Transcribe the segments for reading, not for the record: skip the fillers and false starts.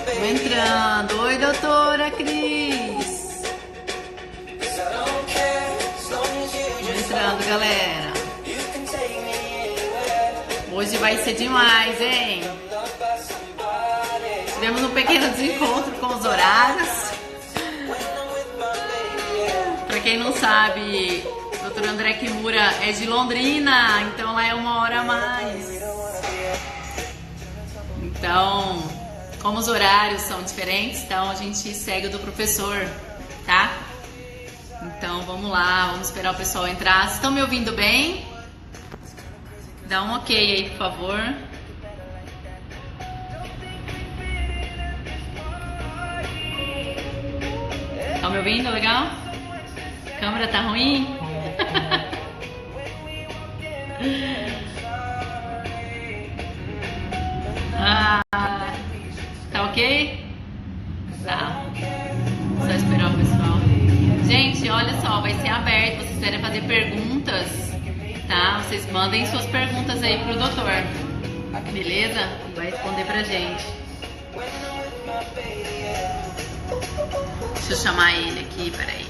Tô entrando. Oi, doutora Cris. Tô entrando, galera. Hoje vai ser demais, hein? Tivemos um pequeno desencontro com os horários. Pra quem não sabe, o doutor André Kimura é de Londrina, então lá é 1 hora a mais. Então, como os horários são diferentes, então a gente segue o do professor, tá? Então vamos lá, vamos esperar o pessoal entrar. Vocês estão me ouvindo bem? Dá um ok aí, por favor. Estão me ouvindo? Legal? A câmera tá ruim? Ah, tá ok? Tá. Só esperar o pessoal. Gente, olha só, vai ser aberto. Se vocês quiserem fazer perguntas, tá? Vocês mandem suas perguntas aí pro doutor. Beleza? Ele vai responder pra gente. Deixa eu chamar ele aqui, peraí.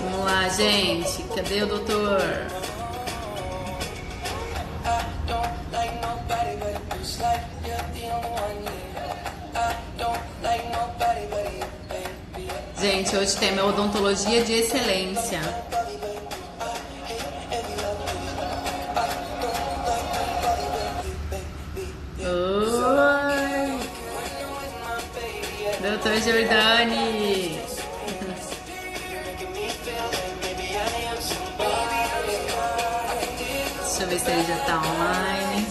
Vamos lá, gente. Cadê o doutor? Gente, hoje o tema é odontologia de excelência. Oi, doutor Jordani. Deixa eu ver se ele já tá online.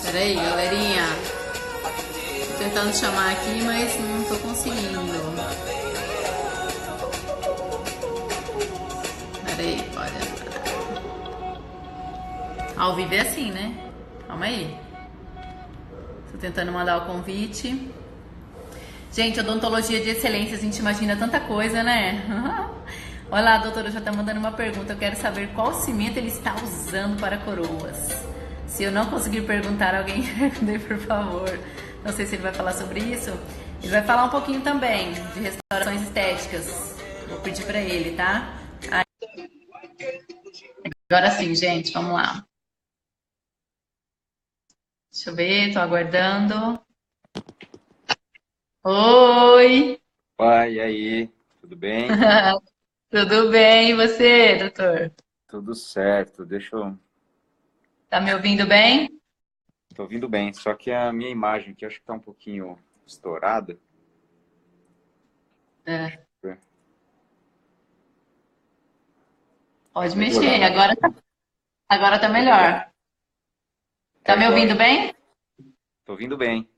Peraí, galerinha. Tô tentando chamar aqui, mas não tô conseguindo. Peraí, pode entrar. Ao vivo é assim, né? Calma aí. Tô tentando mandar o convite. Gente, odontologia de excelência, a gente imagina tanta coisa, né? Olha lá, a doutora já tá mandando uma pergunta. Eu quero saber qual cimento ele está usando para coroas. Se eu não conseguir perguntar, alguém responde, por favor. Não sei se ele vai falar sobre isso. Ele vai falar um pouquinho também de restaurações estéticas. Vou pedir para ele, tá? Agora sim, gente, vamos lá. Deixa eu ver, tô aguardando. Oi! Oi, e aí? Tudo bem? Tudo bem, e você, doutor? Tudo certo. Tá me ouvindo bem? Tô ouvindo bem, só que a minha imagem aqui acho que tá um pouquinho estourada. É. Pode Melhorou, mexer, né? agora tá Melhorou? melhor. É Tá me igual. ouvindo bem? Tô ouvindo bem.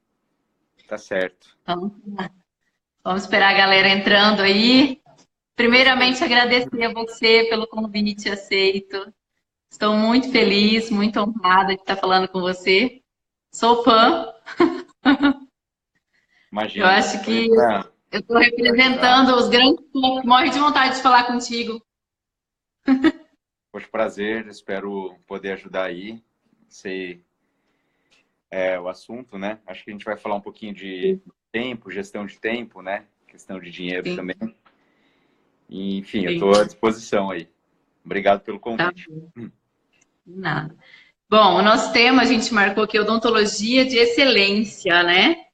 Tá certo. Vamos esperar a galera entrando aí. Perfeito. Primeiramente, agradecer a você pelo convite aceito. Estou muito feliz, muito honrada de estar falando com você. Sou fã. Eu Imagina, acho tô aí que eu estou pra ajudar. representando os grandes fãs que morrem de vontade de falar contigo. Foi um prazer, espero poder ajudar aí. Sei o assunto, né? Acho que a gente vai falar um pouquinho de tempo, gestão de tempo, né? Questão de dinheiro Sim, também. E, enfim, eu sim. tô à disposição aí. Obrigado pelo Tá convite. bom. Nada. Bom, o nosso tema a gente marcou aqui odontologia de excelência, né?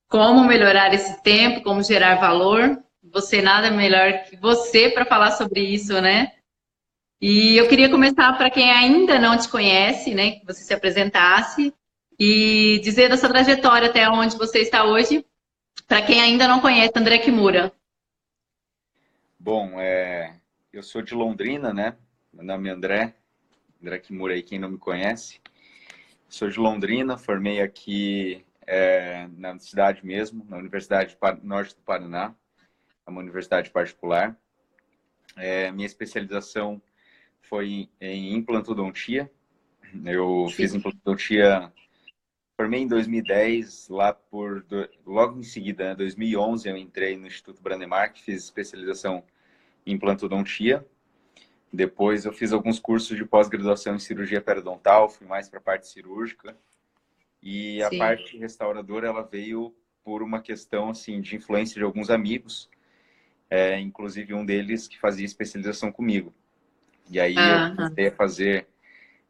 Como melhorar esse tempo, como gerar valor. Você nada melhor que você para falar sobre isso, né? E eu queria começar para quem ainda não te conhece, né? Que você se apresentasse e dizer da sua trajetória até onde você está hoje, para quem ainda não conhece André Kimura. Bom, eu sou de Londrina, né? Meu nome é André Kimura aí, quem não me conhece. Sou de Londrina, formei aqui na cidade mesmo, na Universidade Norte do Paraná, é uma universidade particular. Minha especialização foi em implantodontia. Eu fiz implantodontia, formei em 2010, logo em seguida, né, 2011, eu entrei no Instituto Branemark, fiz especialização em implantodontia. Depois eu fiz alguns cursos de pós-graduação em cirurgia periodontal, fui mais para a parte cirúrgica. E a parte restauradora, ela veio por uma questão assim de influência de alguns amigos, inclusive um deles que fazia especialização comigo. E aí eu comecei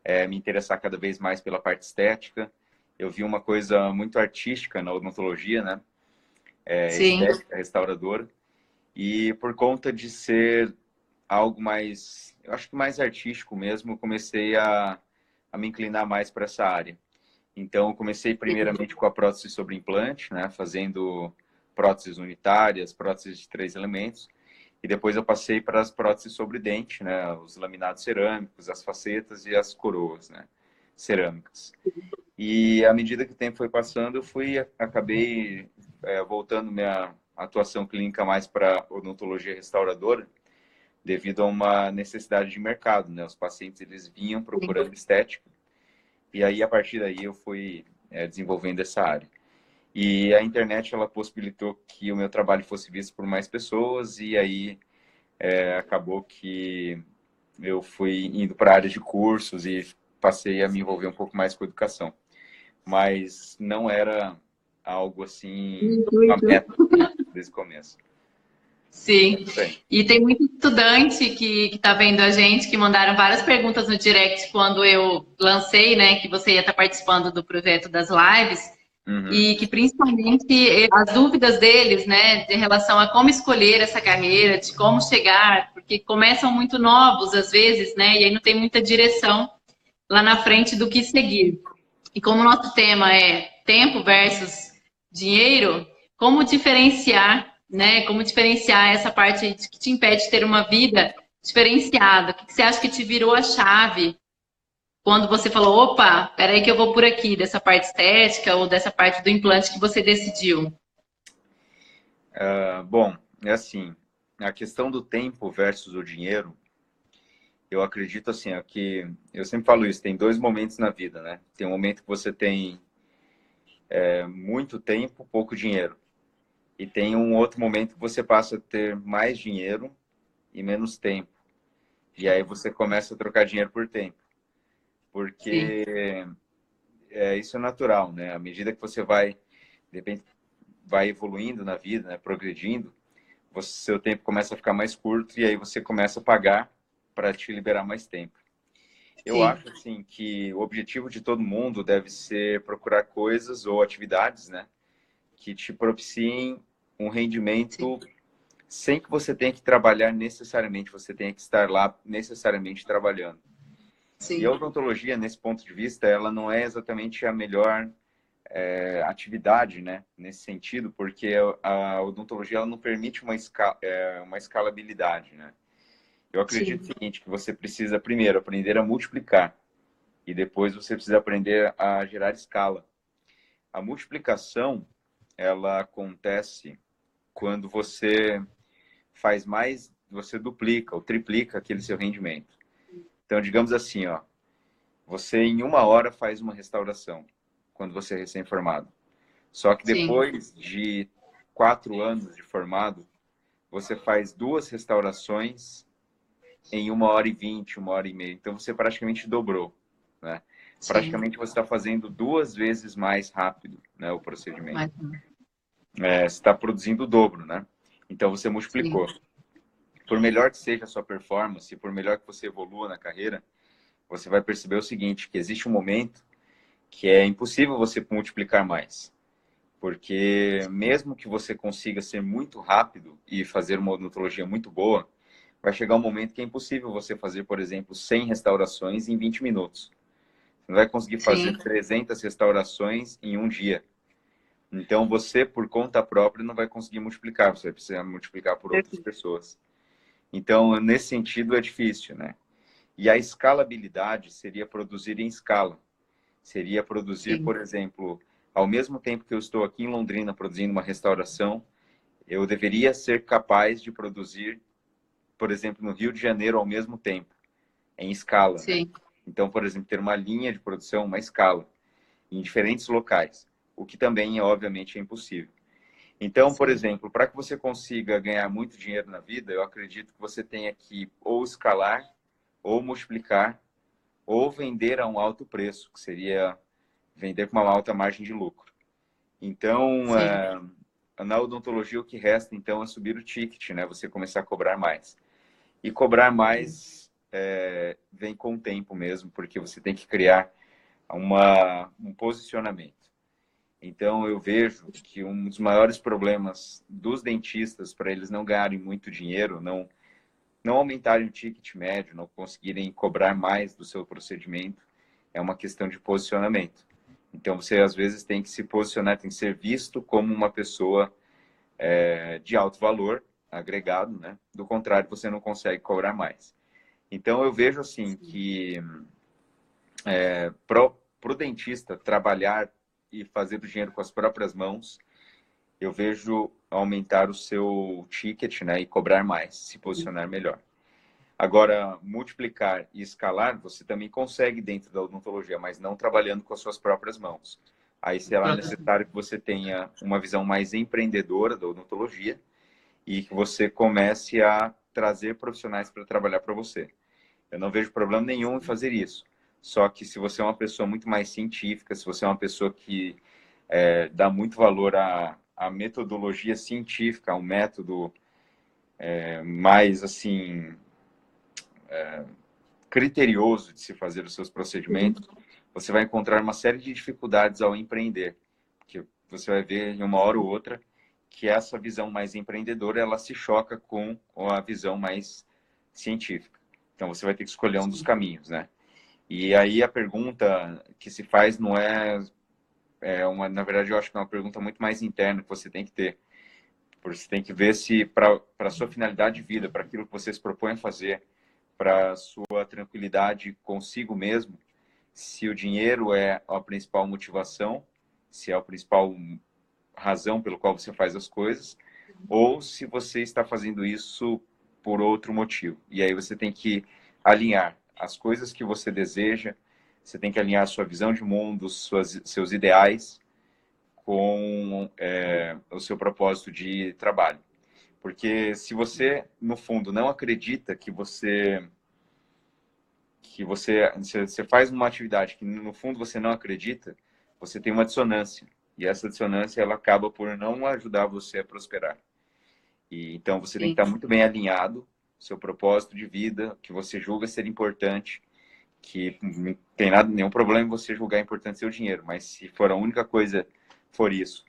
a me interessar cada vez mais pela parte estética. Eu vi uma coisa muito artística na odontologia, né? Estética restauradora. E por conta de ser algo mais, eu acho que mais artístico mesmo, eu comecei a me inclinar mais para essa área. Então, eu comecei primeiramente com a prótese sobre implante, né? Fazendo próteses unitárias, próteses de 3 elementos. E depois eu passei para as próteses sobre dente, né? Os laminados cerâmicos, as facetas e as coroas, né? Cerâmicas. E à medida que o tempo foi passando, eu acabei voltando minha atuação clínica mais para odontologia restauradora, devido a uma necessidade de mercado, né? Os pacientes, eles vinham procurando estética. E aí, a partir daí, eu fui desenvolvendo essa área. E a internet, ela possibilitou que o meu trabalho fosse visto por mais pessoas, e aí acabou que eu fui indo para a área de cursos e passei a me envolver um pouco mais com educação. Mas não era algo assim, uma meta desde o começo. Sim. E tem muito estudante que está vendo a gente, que mandaram várias perguntas no direct quando eu lancei, né, que você ia estar participando do projeto das lives, e que principalmente as dúvidas deles, né, em relação a como escolher essa carreira, de como chegar, porque começam muito novos às vezes, né, e aí não tem muita direção lá na frente do que seguir. E como o nosso tema é tempo versus dinheiro, como diferenciar, né? Como diferenciar essa parte que te impede de ter uma vida diferenciada? O que você acha que te virou a chave quando você falou, opa, peraí que eu vou por aqui, dessa parte estética ou dessa parte do implante que você decidiu? Bom, é assim, a questão do tempo versus o dinheiro, eu acredito assim, que eu sempre falo isso, tem 2 momentos na vida, né? Tem um momento que você tem muito tempo, pouco dinheiro. E tem um outro momento que você passa a ter mais dinheiro e menos tempo. E aí você começa a trocar dinheiro por tempo. Porque isso é natural, né? À medida que você vai, de repente, vai evoluindo na vida, né? Progredindo, seu tempo começa a ficar mais curto e aí você começa a pagar para te liberar mais tempo. Eu acho, assim, que o objetivo de todo mundo deve ser procurar coisas ou atividades, né? Que te propiciem um rendimento sem que você tenha que trabalhar necessariamente, você tenha que estar lá necessariamente trabalhando. E a odontologia, nesse ponto de vista, ela não é exatamente a melhor atividade, né, nesse sentido, porque a odontologia ela não permite uma escalabilidade, né? Eu acredito o seguinte, que você precisa primeiro aprender a multiplicar e depois você precisa aprender a gerar escala. A multiplicação, ela acontece quando você faz mais, você duplica ou triplica aquele seu rendimento. Então, digamos assim, ó, você em 1 hora faz uma restauração, quando você é recém-formado. Só que depois de 4 anos de formado, você faz 2 restaurações em 1h20, 1h30. Então, você praticamente dobrou, né? Praticamente você está fazendo 2 vezes mais rápido, né, o procedimento. Você está produzindo o dobro, né? Então, você multiplicou. Por melhor que seja a sua performance, por melhor que você evolua na carreira, você vai perceber o seguinte, que existe um momento que é impossível você multiplicar mais. Porque mesmo que você consiga ser muito rápido e fazer uma odontologia muito boa, vai chegar um momento que é impossível você fazer, por exemplo, 100 restaurações em 20 minutos. Você não vai conseguir fazer 300 restaurações em um dia. Então, você, por conta própria, não vai conseguir multiplicar. Você vai precisar multiplicar por outras pessoas. Então, nesse sentido, é difícil, né? E a escalabilidade seria produzir em escala. Seria produzir, por exemplo, ao mesmo tempo que eu estou aqui em Londrina produzindo uma restauração, eu deveria ser capaz de produzir, por exemplo, no Rio de Janeiro ao mesmo tempo, em escala, né? Sim. Então, por exemplo, ter uma linha de produção, uma escala, em diferentes locais, o que também, obviamente, é impossível. Então, por Sim. exemplo, para que você consiga ganhar muito dinheiro na vida, eu acredito que você tenha que ou escalar, ou multiplicar, ou vender a um alto preço, que seria vender com uma alta margem de lucro. Então, Sim. na odontologia, o que resta, então, é subir o ticket, né? Você começar a cobrar mais. E cobrar mais vem com o tempo mesmo, porque você tem que criar um posicionamento. Então, eu vejo que um dos maiores problemas dos dentistas, para eles não ganharem muito dinheiro, não aumentarem o ticket médio, não conseguirem cobrar mais do seu procedimento, é uma questão de posicionamento. Então, você às vezes tem que se posicionar, tem que ser visto como uma pessoa de alto valor agregado, né? Do contrário, você não consegue cobrar mais. Então, eu vejo assim que para o dentista trabalhar e fazer o dinheiro com as próprias mãos, eu vejo aumentar o seu ticket, né? E cobrar mais, se posicionar melhor. Agora, multiplicar e escalar, você também consegue dentro da odontologia, mas não trabalhando com as suas próprias mãos. Aí será necessário que você tenha uma visão mais empreendedora da odontologia e que você comece a trazer profissionais para trabalhar para você. Eu não vejo problema nenhum em fazer isso. Só que se você é uma pessoa muito mais científica, se você é uma pessoa que dá muito valor à metodologia científica, ao método mais assim criterioso de se fazer os seus procedimentos, você vai encontrar uma série de dificuldades ao empreender, porque você vai ver em uma hora ou outra que essa visão mais empreendedora ela se choca com a visão mais científica. Então você vai ter que escolher um dos caminhos, né? E aí a pergunta que se faz não na verdade eu acho que é uma pergunta muito mais interna que você tem que ter. Você tem que ver se para a sua finalidade de vida, para aquilo que você se propõe a fazer, para a sua tranquilidade consigo mesmo, se o dinheiro é a principal motivação, se é a principal razão pelo qual você faz as coisas, ou se você está fazendo isso por outro motivo. E aí você tem que alinhar as coisas que você deseja, você tem que alinhar a sua visão de mundo, seus ideais com o seu propósito de trabalho. Porque se você, no fundo, não acredita que você faz uma atividade que no fundo você não acredita, você tem uma dissonância. E essa dissonância ela acaba por não ajudar você a prosperar. E então você tem que Sim. estar muito bem alinhado seu propósito de vida, que você julga ser importante, que não tem nenhum problema em você julgar importante seu dinheiro, mas se for a única coisa for isso,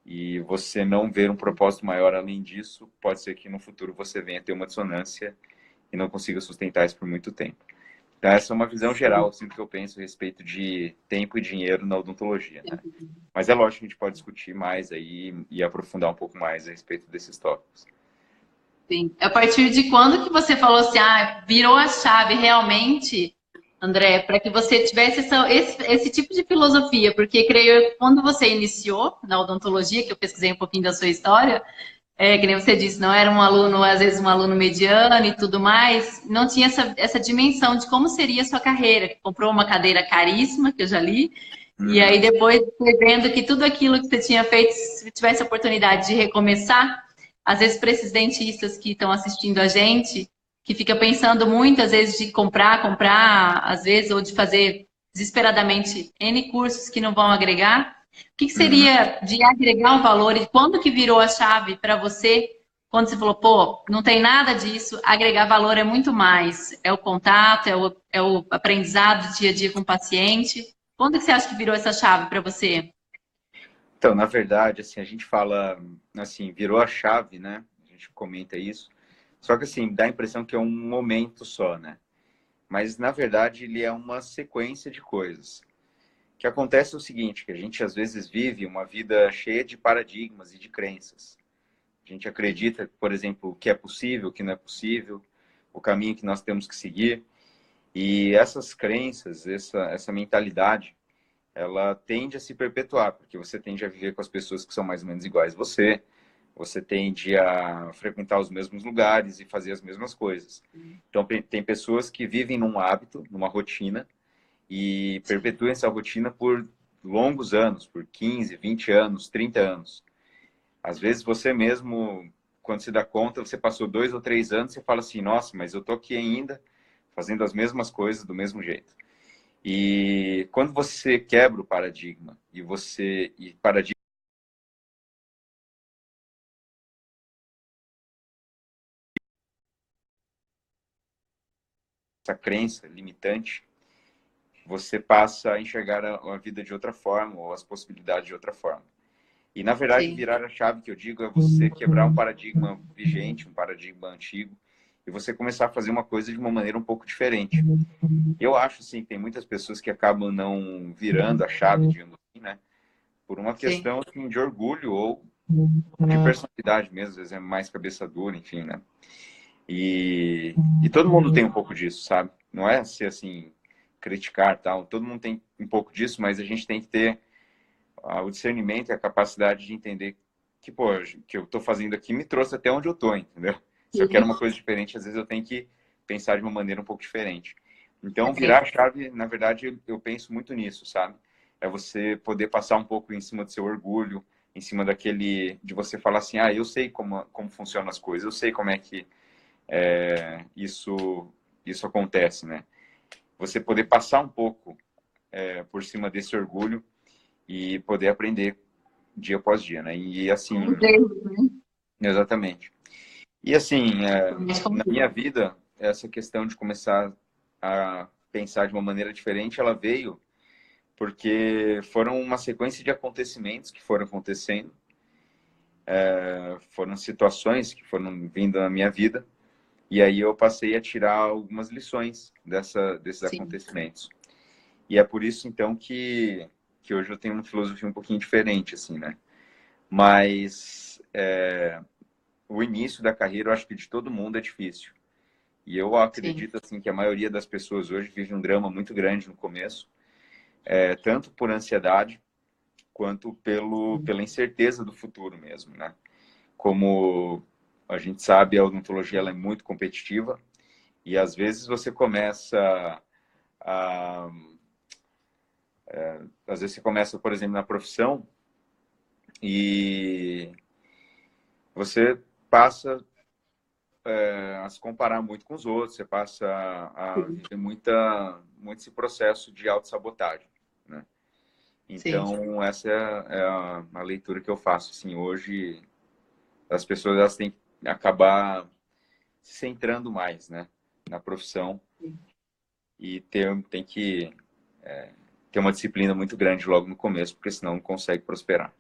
e você não ver um propósito maior além disso, pode ser que no futuro você venha ter uma dissonância e não consiga sustentar isso por muito tempo. Então, essa é uma visão geral assim, do que eu penso a respeito de tempo e dinheiro na odontologia, né? Mas é lógico que a gente pode discutir mais aí e aprofundar um pouco mais a respeito desses tópicos. Sim. A partir de quando que você falou assim, virou a chave realmente, André, para que você tivesse esse tipo de filosofia? Porque creio eu que quando você iniciou na odontologia, que eu pesquisei um pouquinho da sua história, que nem você disse, não era um aluno, às vezes um aluno mediano e tudo mais, não tinha essa dimensão de como seria a sua carreira, que comprou uma cadeira caríssima, que eu já li, e aí depois foi vendo que tudo aquilo que você tinha feito, se tivesse a oportunidade de recomeçar, às vezes para esses dentistas que estão assistindo a gente, que fica pensando muito, às vezes, de comprar, às vezes, ou de fazer desesperadamente N cursos que não vão agregar, o que seria de agregar um valor e quando que virou a chave para você? Quando você falou, pô, não tem nada disso, agregar valor é muito mais. É o contato, é o aprendizado dia a dia com o paciente. Quando que você acha que virou essa chave para você? Então, na verdade, assim, a gente fala, assim, virou a chave, né? A gente comenta isso. Só que, assim, dá a impressão que é um momento só, né? Mas, na verdade, ele é uma sequência de coisas. O que acontece é o seguinte, que a gente, às vezes, vive uma vida cheia de paradigmas e de crenças. A gente acredita, por exemplo, que é possível, que não é possível, o caminho que nós temos que seguir. E essas crenças, essa mentalidade, ela tende a se perpetuar, porque você tende a viver com as pessoas que são mais ou menos iguais a você, você tende a frequentar os mesmos lugares e fazer as mesmas coisas. Então, tem pessoas que vivem num hábito, numa rotina, e perpetuam essa rotina por longos anos, por 15, 20 anos, 30 anos. Às vezes você mesmo, quando se dá conta, você passou 2 ou 3 anos, você fala assim, nossa, mas eu tô aqui ainda fazendo as mesmas coisas do mesmo jeito. E quando você quebra o paradigma e paradigma essa crença limitante, você passa a enxergar a vida de outra forma ou as possibilidades de outra forma. E na verdade, Sim, virar a chave que eu digo é você quebrar um paradigma vigente, um paradigma antigo, e você começar a fazer uma coisa de uma maneira um pouco diferente. Eu acho assim que tem muitas pessoas que acabam não virando a chave, digamos assim, né? Por uma sim. questão assim, de orgulho ou de personalidade mesmo, às vezes é mais cabeça dura, enfim, né? E todo mundo tem um pouco disso, sabe? Não é ser assim, criticar tal. Todo mundo tem um pouco disso, mas a gente tem que ter o discernimento e a capacidade de entender que, pô, que eu tô fazendo aqui me trouxe até onde eu tô, entendeu? Se eu quero uma coisa diferente, às vezes eu tenho que pensar de uma maneira um pouco diferente. Então, virar a chave, na verdade, eu penso muito nisso, sabe? É você poder passar um pouco em cima do seu orgulho, em cima daquele, de você falar assim, ah, eu sei como funcionam as coisas, eu sei como é que isso acontece, né? Você poder passar um pouco por cima desse orgulho e poder aprender dia após dia, né? E assim, Um deles, né? exatamente. E assim, Mas como na minha vida, essa questão de começar a pensar de uma maneira diferente, ela veio porque foram uma sequência de acontecimentos que foram acontecendo, foram situações que foram vindo na minha vida, e aí eu passei a tirar algumas lições desses sim, acontecimentos. E é por isso, então, que hoje eu tenho uma filosofia um pouquinho diferente, assim, né? Mas o início da carreira, eu acho que de todo mundo é difícil. E eu sim. acredito, assim, que a maioria das pessoas hoje vive um drama muito grande no começo, tanto por ansiedade, quanto pela incerteza do futuro mesmo, né? Como a gente sabe, a odontologia ela é muito competitiva e às vezes você começa a, às vezes você começa, por exemplo, na profissão e você passa a se comparar muito com os outros, você passa a Sim, viver muito esse processo de autossabotagem, né? sim. Então, essa é a leitura que eu faço, assim, hoje as pessoas elas têm que acabar se centrando mais, né, na profissão e tem que ter uma disciplina muito grande logo no começo, porque senão não consegue prosperar,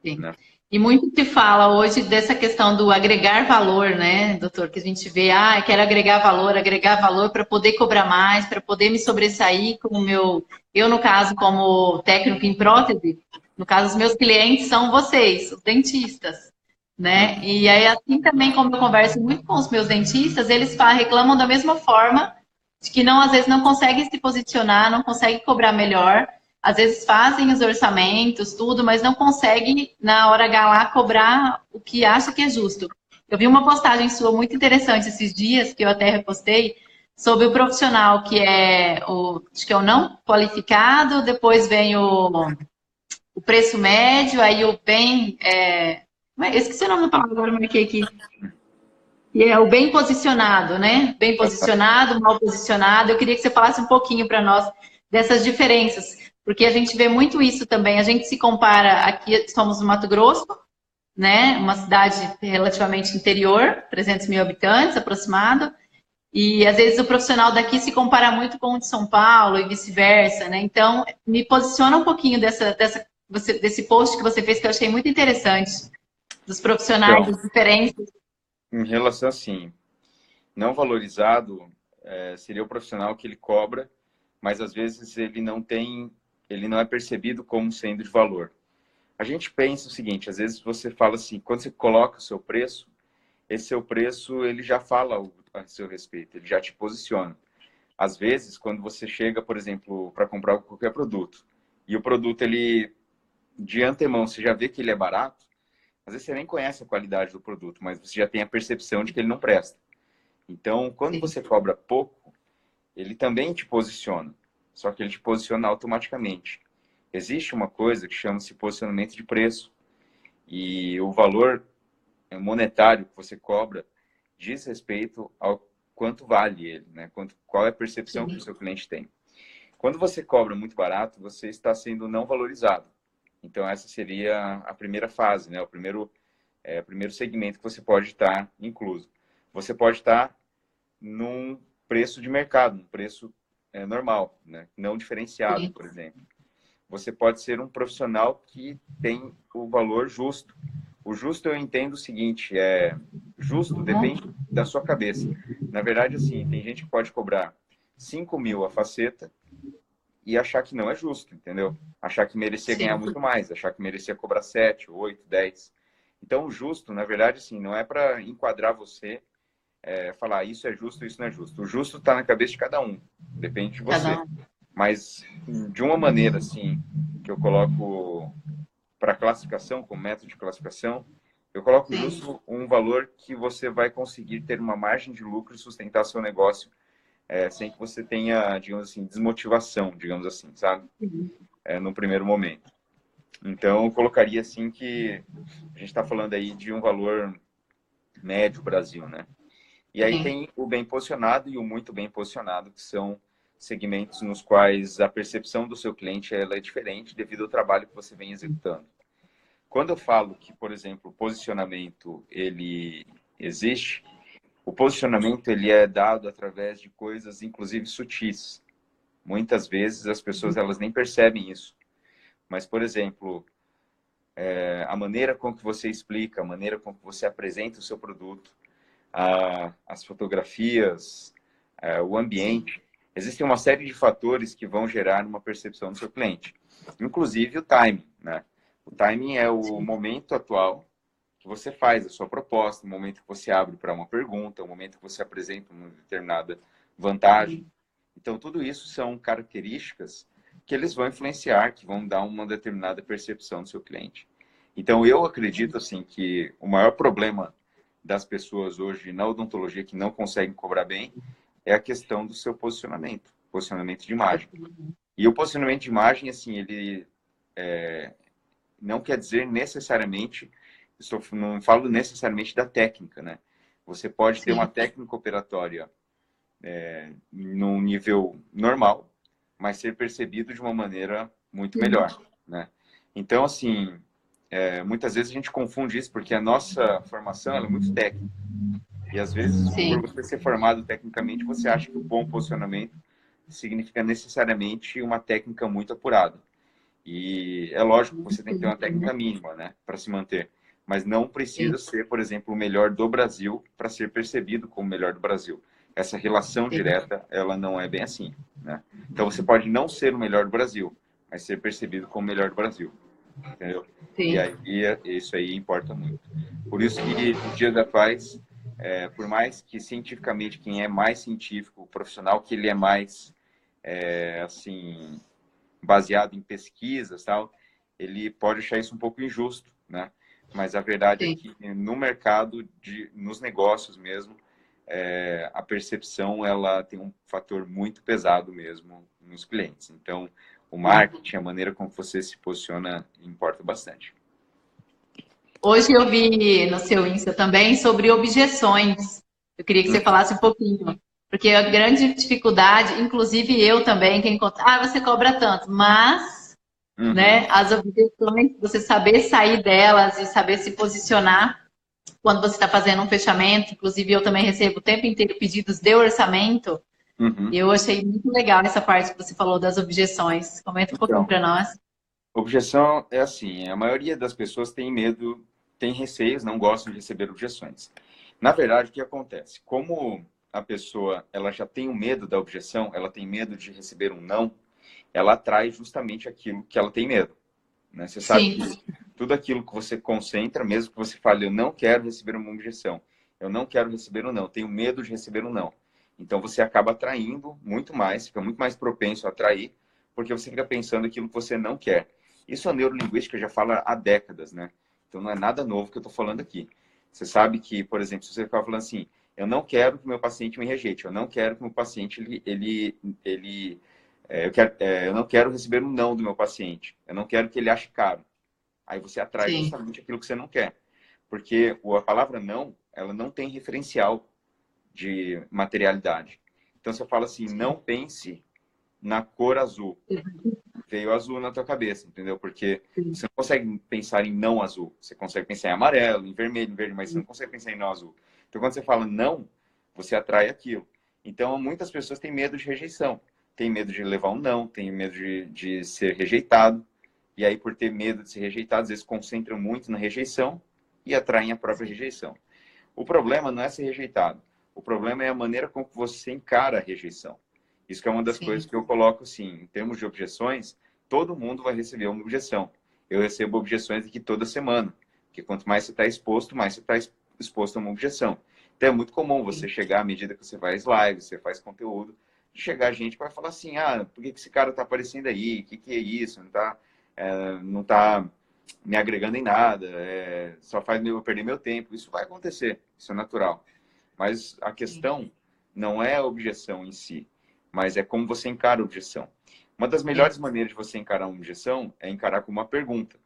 Sim. né? E muito se fala hoje dessa questão do agregar valor, né, doutor? Que a gente vê, quero agregar valor para poder cobrar mais, para poder me sobressair com o meu. Eu, no caso, como técnico em prótese, no caso, os meus clientes são vocês, os dentistas, né? Uhum. E aí, assim também, como eu converso muito com os meus dentistas, eles reclamam da mesma forma, de que não, às vezes não conseguem se posicionar, não conseguem cobrar melhor às vezes fazem os orçamentos, tudo, mas não conseguem, na hora H lá, cobrar o que acha que é justo. Eu vi uma postagem sua muito interessante esses dias, que eu até repostei, sobre o profissional que é acho que é o não qualificado, depois vem o preço médio, aí o bem. Eu esqueci o nome da palavra, agora eu marquei aqui. E é o bem posicionado, né? Bem posicionado, mal posicionado. Eu queria que você falasse um pouquinho para nós dessas diferenças, porque a gente vê muito isso também. A gente se compara aqui, somos no Mato Grosso, né? Uma cidade relativamente interior, 300 mil habitantes aproximado, e às vezes o profissional daqui se compara muito com o de São Paulo e vice-versa, né? Então, me posiciona um pouquinho desse post que você fez que eu achei muito interessante, dos profissionais, Então, das diferenças. em relação assim, não valorizado seria o profissional que ele cobra, mas às vezes ele não é percebido como sendo de valor. A gente pensa o seguinte, às vezes você fala assim, quando você coloca o seu preço, esse seu preço ele já fala a seu respeito, ele já te posiciona. Às vezes, quando você chega, por exemplo, para comprar qualquer produto, e o produto, ele, de antemão, você já vê que ele é barato, às vezes você nem conhece a qualidade do produto, mas você já tem a percepção de que ele não presta. Então, quando Sim. você cobra pouco, ele também te posiciona, só que ele te posiciona automaticamente. Existe uma coisa que chama-se posicionamento de preço, e o valor monetário que você cobra diz respeito ao quanto vale ele, né? Qual é a percepção que o Sim. seu cliente tem. Quando você cobra muito barato, você está sendo não valorizado. Então, essa seria a primeira fase, né? O primeiro segmento que você pode estar incluso. Você pode estar num preço de mercado, um preço normal, né? Não diferenciado, Sim. por exemplo. Você pode ser um profissional que tem o valor justo. O justo eu entendo o seguinte, justo depende da sua cabeça. Na verdade, assim, tem gente que pode cobrar 5.000 a faceta e achar que não é justo, entendeu? Achar que merecia ganhar Sim. muito mais, achar que merecia cobrar 7, 8, 10. Então, o justo, na verdade, assim, não é para enquadrar você, falar isso é justo, isso não é justo. O justo está na cabeça de cada um, depende de você. Cada um. Mas, de uma maneira, assim, que eu coloco para classificação, como método de classificação, eu coloco Sim. justo um valor que você vai conseguir ter uma margem de lucro e sustentar seu negócio sem que você tenha, digamos assim, desmotivação, digamos assim, sabe? No primeiro momento. Então, eu colocaria assim que a gente está falando aí de um valor médio Brasil, né? E aí Sim. tem o bem posicionado e o muito bem posicionado, que são segmentos nos quais a percepção do seu cliente ela é diferente devido ao trabalho que você vem executando. Quando eu falo que, por exemplo, o posicionamento ele existe, o posicionamento ele é dado através de coisas, inclusive sutis. Muitas vezes as pessoas elas nem percebem isso. Mas, por exemplo, a maneira com que você explica, a maneira com que você apresenta o seu produto, as fotografias, o Sim. ambiente, existem uma série de fatores que vão gerar uma percepção do seu cliente. Inclusive o timing, né? O timing é o Sim. momento atual que você faz a sua proposta, o momento que você abre para uma pergunta, o momento que você apresenta uma determinada vantagem. Então, tudo isso são características que eles vão influenciar, que vão dar uma determinada percepção do seu cliente. Então, eu acredito assim que o maior problema das pessoas hoje na odontologia que não conseguem cobrar bem é a questão do seu posicionamento de imagem. E o posicionamento de imagem, assim, ele não quer dizer necessariamente, não falo necessariamente da técnica, né? Você pode ter uma Sim. técnica operatória num nível normal, mas ser percebido de uma maneira muito melhor, né? Então, assim, muitas vezes a gente confunde isso porque a nossa formação ela é muito técnica. E às vezes, por Sim. você ser formado tecnicamente, você acha que o bom posicionamento significa necessariamente uma técnica muito apurada. E é lógico que você tem que ter uma técnica mínima, né, para se manter. Mas não precisa Sim. ser, por exemplo, o melhor do Brasil para ser percebido como o melhor do Brasil. Essa relação Sim. direta, ela não é bem assim, né? Então você pode não ser o melhor do Brasil, mas ser percebido como o melhor do Brasil, entendeu? E Sim. aí isso aí importa muito. Por isso que nos dias atuais, por mais que cientificamente quem é mais científico, o profissional que ele é mais assim baseado em pesquisas, tal, ele pode achar isso um pouco injusto, né? Mas a verdade é Sim. que no mercado, nos negócios mesmo, a percepção ela tem um fator muito pesado mesmo nos clientes. Então, o marketing, a maneira como você se posiciona, importa bastante. Hoje eu vi no seu Insta também sobre objeções. Eu queria que você falasse um pouquinho. Porque a grande dificuldade, inclusive eu também, que encontro, você cobra tanto, mas, Uhum, né, as objeções, você saber sair delas e saber se posicionar quando você está fazendo um fechamento. Inclusive, eu também recebo o tempo inteiro pedidos de orçamento. E uhum. eu achei muito legal essa parte que você falou das objeções. Comenta um pouquinho Então, para nós. objeção é assim, a maioria das pessoas tem medo, tem receios, não gostam de receber objeções. Na verdade, o que acontece? Como a pessoa ela já tem o medo da objeção, ela tem medo de receber um não, ela atrai justamente aquilo que ela tem medo, né? Você sabe Sim, que tudo aquilo que você concentra, mesmo que você fale, eu não quero receber uma objeção, eu não quero receber um não, tenho medo de receber um não. Então você acaba atraindo muito mais, fica muito mais propenso a atrair, porque você fica pensando aquilo que você não quer. Isso a neurolinguística já fala há décadas, né? Então não é nada novo que eu estou falando aqui. Você sabe que, por exemplo, se você ficar falando assim, eu não quero que meu paciente me rejeite, eu não quero que meu paciente, eu não quero receber um não do meu paciente, eu não quero que ele ache caro. Aí você atrai Sim, justamente aquilo que você não quer. Porque a palavra não, ela não tem referencial de materialidade. Então você fala assim, não sim, pense na cor azul. Veio azul na tua cabeça, entendeu? Porque sim, você não consegue pensar em não azul. Você consegue pensar em amarelo, em verde, mas você não consegue pensar em não azul. Então quando você fala não, você atrai aquilo. Então muitas pessoas têm medo de rejeição. Tem medo de levar um não, tem medo de ser rejeitado. E aí, por ter medo de ser rejeitado, às vezes concentram muito na rejeição e atraem a própria rejeição. O problema não é ser rejeitado. O problema é a maneira como você encara a rejeição. Isso que é uma das coisas sim, que eu coloco assim, em termos de objeções, todo mundo vai receber uma objeção. Eu recebo objeções aqui toda semana, porque quanto mais você está exposto, mais você está exposto a uma objeção. Então é muito comum você sim, chegar à medida que você faz live, você faz conteúdo, chegar gente que vai falar assim, ah, por que esse cara está aparecendo aí? O que é isso? Não tá me agregando em nada, só faz eu perder meu tempo. Isso vai acontecer, isso é natural. Mas a sim, questão não é a objeção em si, mas é como você encara a objeção. Uma das sim, melhores maneiras de você encarar uma objeção é encarar como uma pergunta,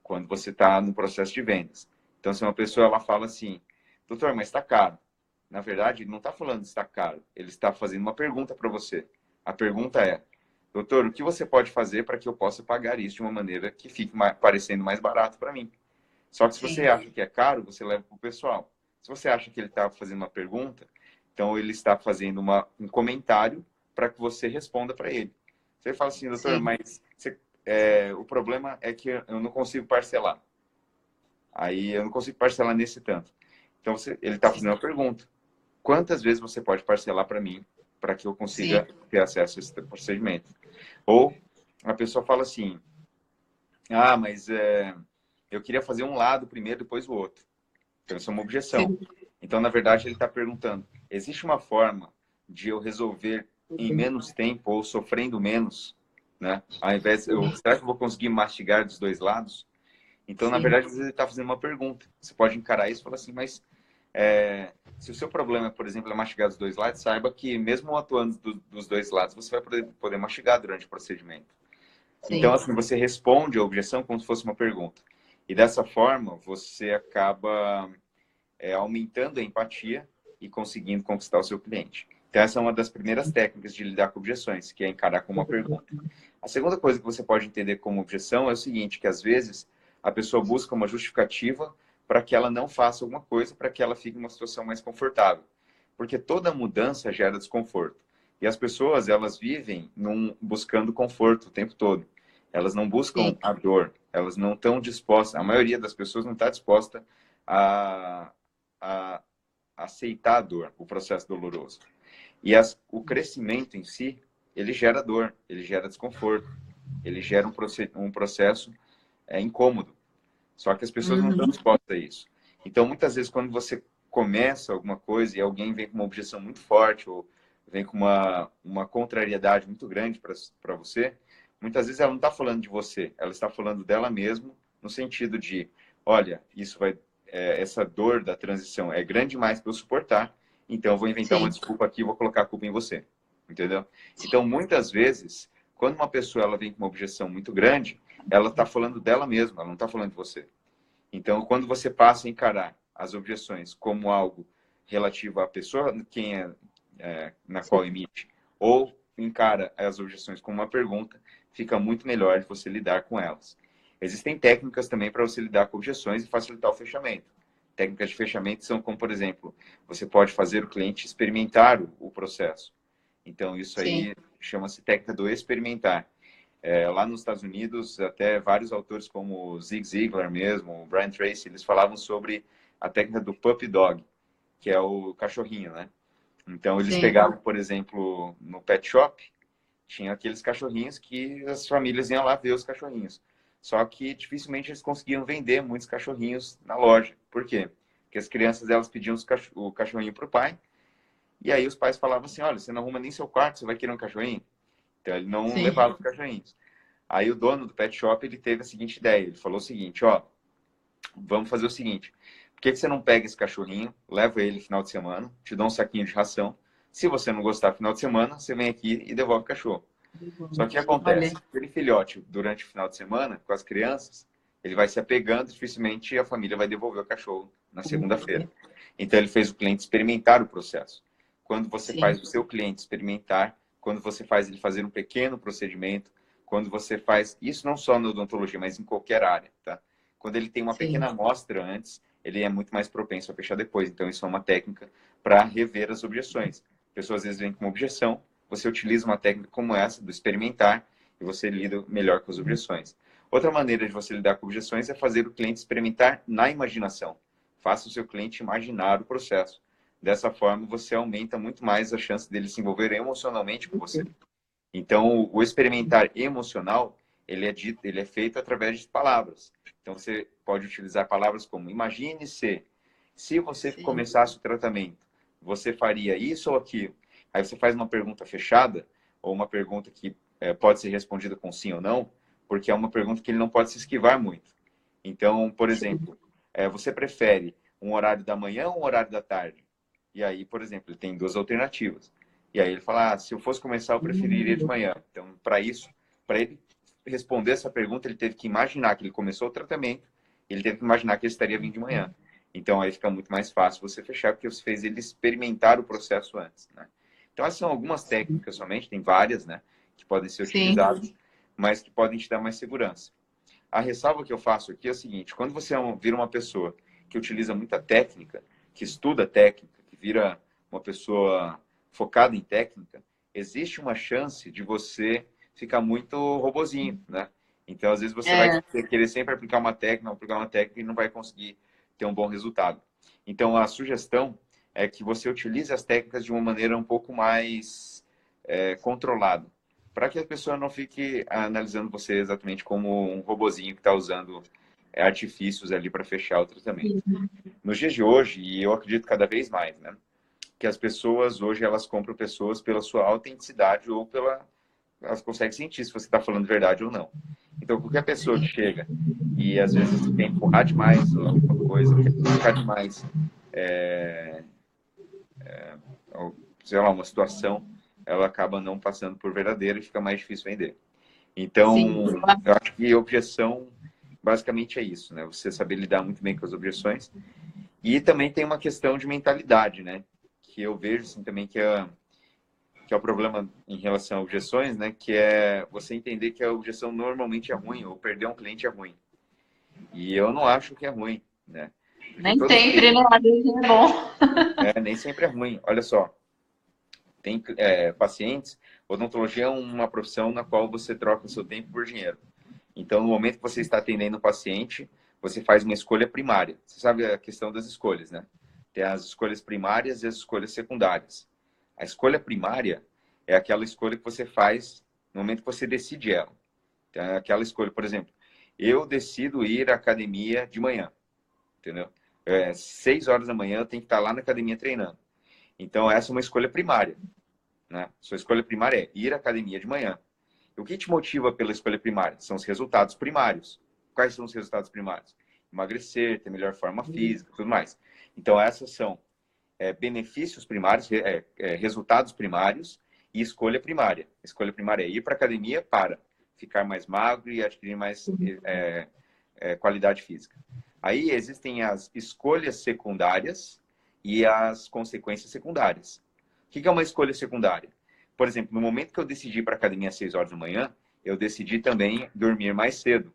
quando você está no processo de vendas. Então, se uma pessoa ela fala assim, doutor, mas está caro. Na verdade, ele não está falando que está caro, ele está fazendo uma pergunta para você. A pergunta é, doutor, o que você pode fazer para que eu possa pagar isso de uma maneira que fique parecendo mais barato para mim? Só que se você sim, acha que é caro, você leva para o pessoal. Se você acha que ele está fazendo uma pergunta, então ele está fazendo um comentário para que você responda para ele. Você fala assim, doutor, sim, mas o problema é que eu não consigo parcelar. Aí eu não consigo parcelar nesse tanto. Então ele está fazendo sim, uma pergunta. Quantas vezes você pode parcelar para mim para que eu consiga sim, ter acesso a esse procedimento? Ou a pessoa fala assim, ah, mas eu queria fazer um lado primeiro, depois o outro. Então, isso é uma objeção. sim, Então, na verdade, ele está perguntando: existe uma forma de eu resolver em menos tempo ou sofrendo menos, né? Ao invés, será que eu vou conseguir mastigar dos dois lados? Então, na sim, verdade, às vezes ele está fazendo uma pergunta. Você pode encarar isso e falar assim, mas se o seu problema, por exemplo, é mastigar dos dois lados, saiba que mesmo atuando dos dois lados, você vai poder mastigar durante o procedimento. Então, sim, assim, você responde a objeção como se fosse uma pergunta. E dessa forma, você acaba aumentando a empatia e conseguindo conquistar o seu cliente. Então, essa é uma das primeiras técnicas de lidar com objeções, que é encarar como uma pergunta. A segunda coisa que você pode entender como objeção é o seguinte, que às vezes a pessoa busca uma justificativa para que ela não faça alguma coisa, para que ela fique numa situação mais confortável. Porque toda mudança gera desconforto. E as pessoas, elas vivem buscando conforto o tempo todo. Elas não buscam sim, a dor, elas não estão dispostas, a maioria das pessoas não está disposta a, a aceitar a dor, o processo doloroso. E o crescimento em si, ele gera dor, ele gera desconforto, ele gera um processo incômodo. Só que as pessoas não estão uhum, dispostas a isso. Então, muitas vezes, quando você começa alguma coisa e alguém vem com uma objeção muito forte ou vem com uma contrariedade muito grande para você, muitas vezes ela não está falando de você, ela está falando dela mesma, no sentido de, olha, essa dor da transição é grande demais para eu suportar, então eu vou inventar uma sim, desculpa aqui e vou colocar a culpa em você, entendeu? Então, muitas vezes, quando uma pessoa ela vem com uma objeção muito grande, ela está falando dela mesma, ela não está falando de você. Então, quando você passa a encarar as objeções como algo relativo à pessoa na qual emite, ou encara as objeções como uma pergunta, fica muito melhor de você lidar com elas. Existem técnicas também para você lidar com objeções e facilitar o fechamento. Técnicas de fechamento são como, por exemplo, você pode fazer o cliente experimentar o processo. Então, isso sim, aí chama-se técnica do experimentar. Lá nos Estados Unidos, até vários autores como o Zig Ziglar mesmo, o Brian Tracy, eles falavam sobre a técnica do puppy dog, que é o cachorrinho, né? Então, eles sim, pegavam, por exemplo, no pet shop, tinha aqueles cachorrinhos que as famílias iam lá ver os cachorrinhos. Só que dificilmente eles conseguiam vender muitos cachorrinhos na loja. Por quê? Porque as crianças elas pediam o cachorrinho para o pai, e aí os pais falavam assim: olha, você não arruma nem seu quarto, você vai querer um cachorrinho? Então ele não Sim. levava os cachorrinhos. Aí o dono do pet shop, ele teve a seguinte ideia. Ele falou o seguinte, ó, vamos fazer o seguinte. Por que você não pega esse cachorrinho, leva ele no final de semana, te dá um saquinho de ração. Se você não gostar no final de semana, você vem aqui e devolve o cachorro. Só que o que Olha, acontece? Aquele filhote, durante o final de semana, com as crianças, ele vai se apegando, dificilmente a família vai devolver o cachorro na segunda-feira. Então ele fez o cliente experimentar o processo. Quando você sim, faz o seu cliente experimentar, quando você faz ele fazer um pequeno procedimento, quando você faz isso não só na odontologia, mas em qualquer área, tá? Quando ele tem uma sim, pequena amostra antes, ele é muito mais propenso a fechar depois. Então isso é uma técnica para rever as objeções. A pessoa às vezes vem com uma objeção, você utiliza uma técnica como essa, do experimentar, e você lida melhor com as objeções. Outra maneira de você lidar com objeções é fazer o cliente experimentar na imaginação. Faça o seu cliente imaginar o processo. Dessa forma, você aumenta muito mais a chance dele se envolver emocionalmente com você. Então, o experimentar emocional, ele é dito, ele é feito através de palavras. Então, você pode utilizar palavras como imagine se você sim. começasse o tratamento, você faria isso ou aquilo? Aí você faz uma pergunta fechada ou uma pergunta que pode ser respondida com sim ou não, porque é uma pergunta que ele não pode se esquivar muito. Então, por exemplo, você prefere um horário da manhã ou um horário da tarde? E aí, por exemplo, ele tem duas alternativas. E aí ele fala, se eu fosse começar, eu preferiria de manhã. Então, para isso, para ele responder essa pergunta, ele teve que imaginar que ele começou o tratamento, ele teve que imaginar que ele estaria vindo de manhã. Então, aí fica muito mais fácil você fechar, porque você fez ele experimentar o processo antes, né? Então, essas são algumas técnicas somente, tem várias, né, que podem ser Sim. utilizadas, mas que podem te dar mais segurança. A ressalva que eu faço aqui é o seguinte, quando você vira uma pessoa que utiliza muita técnica, que estuda técnica, que vira uma pessoa focada em técnica, existe uma chance de você ficar muito robozinho, né? Então, às vezes, você vai É, querer sempre aplicar uma técnica e não vai conseguir ter um bom resultado. Então, a sugestão é que você utilize as técnicas de uma maneira um pouco mais controlada, para que a pessoa não fique analisando você exatamente como um robozinho que está usando artifícios ali para fechar o tratamento. Nos dias de hoje, e eu acredito cada vez mais, né, que as pessoas hoje elas compram pessoas pela sua autenticidade ou pela elas conseguem sentir se você está falando verdade ou não. Então, qualquer pessoa que chega e às vezes quer empurrar demais alguma coisa, quer explicar demais, sei lá, uma situação, ela acaba não passando por verdadeira e fica mais difícil vender. sim. Então, eu acho que objeção basicamente é isso, né? Você saber lidar muito bem com as objeções. E também tem uma questão de mentalidade, né? Que eu vejo assim, também que é o problema em relação a objeções, né? Que é você entender que a objeção normalmente é ruim, ou perder um cliente é ruim. E eu não acho que é ruim, né? Porque Nem todos sempre, né? Às vezes é bom. nem sempre é ruim. Olha só, tem pacientes, odontologia é uma profissão na qual você troca seu tempo por dinheiro. Então, no momento que você está atendendo o paciente, você faz uma escolha primária. Você sabe a questão das escolhas, né? Tem as escolhas primárias e as escolhas secundárias. A escolha primária é aquela escolha que você faz no momento que você decide ela. Então, é aquela escolha, por exemplo, eu decido ir à academia de manhã, entendeu? 6 horas da manhã eu tenho que estar lá na academia treinando. Então, essa é uma escolha primária, né? Sua escolha primária é ir à academia de manhã. E o que te motiva pela escolha primária? São os resultados primários. Quais são os resultados primários? Emagrecer, ter melhor forma física, tudo mais. Então, essas são benefícios primários, resultados primários e escolha primária. Escolha primária é ir para a academia para ficar mais magro e adquirir mais qualidade física. Aí existem as escolhas secundárias e as consequências secundárias. O que é uma escolha secundária? Por exemplo, no momento que eu decidi ir para a academia às 6 horas da manhã, eu decidi também dormir mais cedo.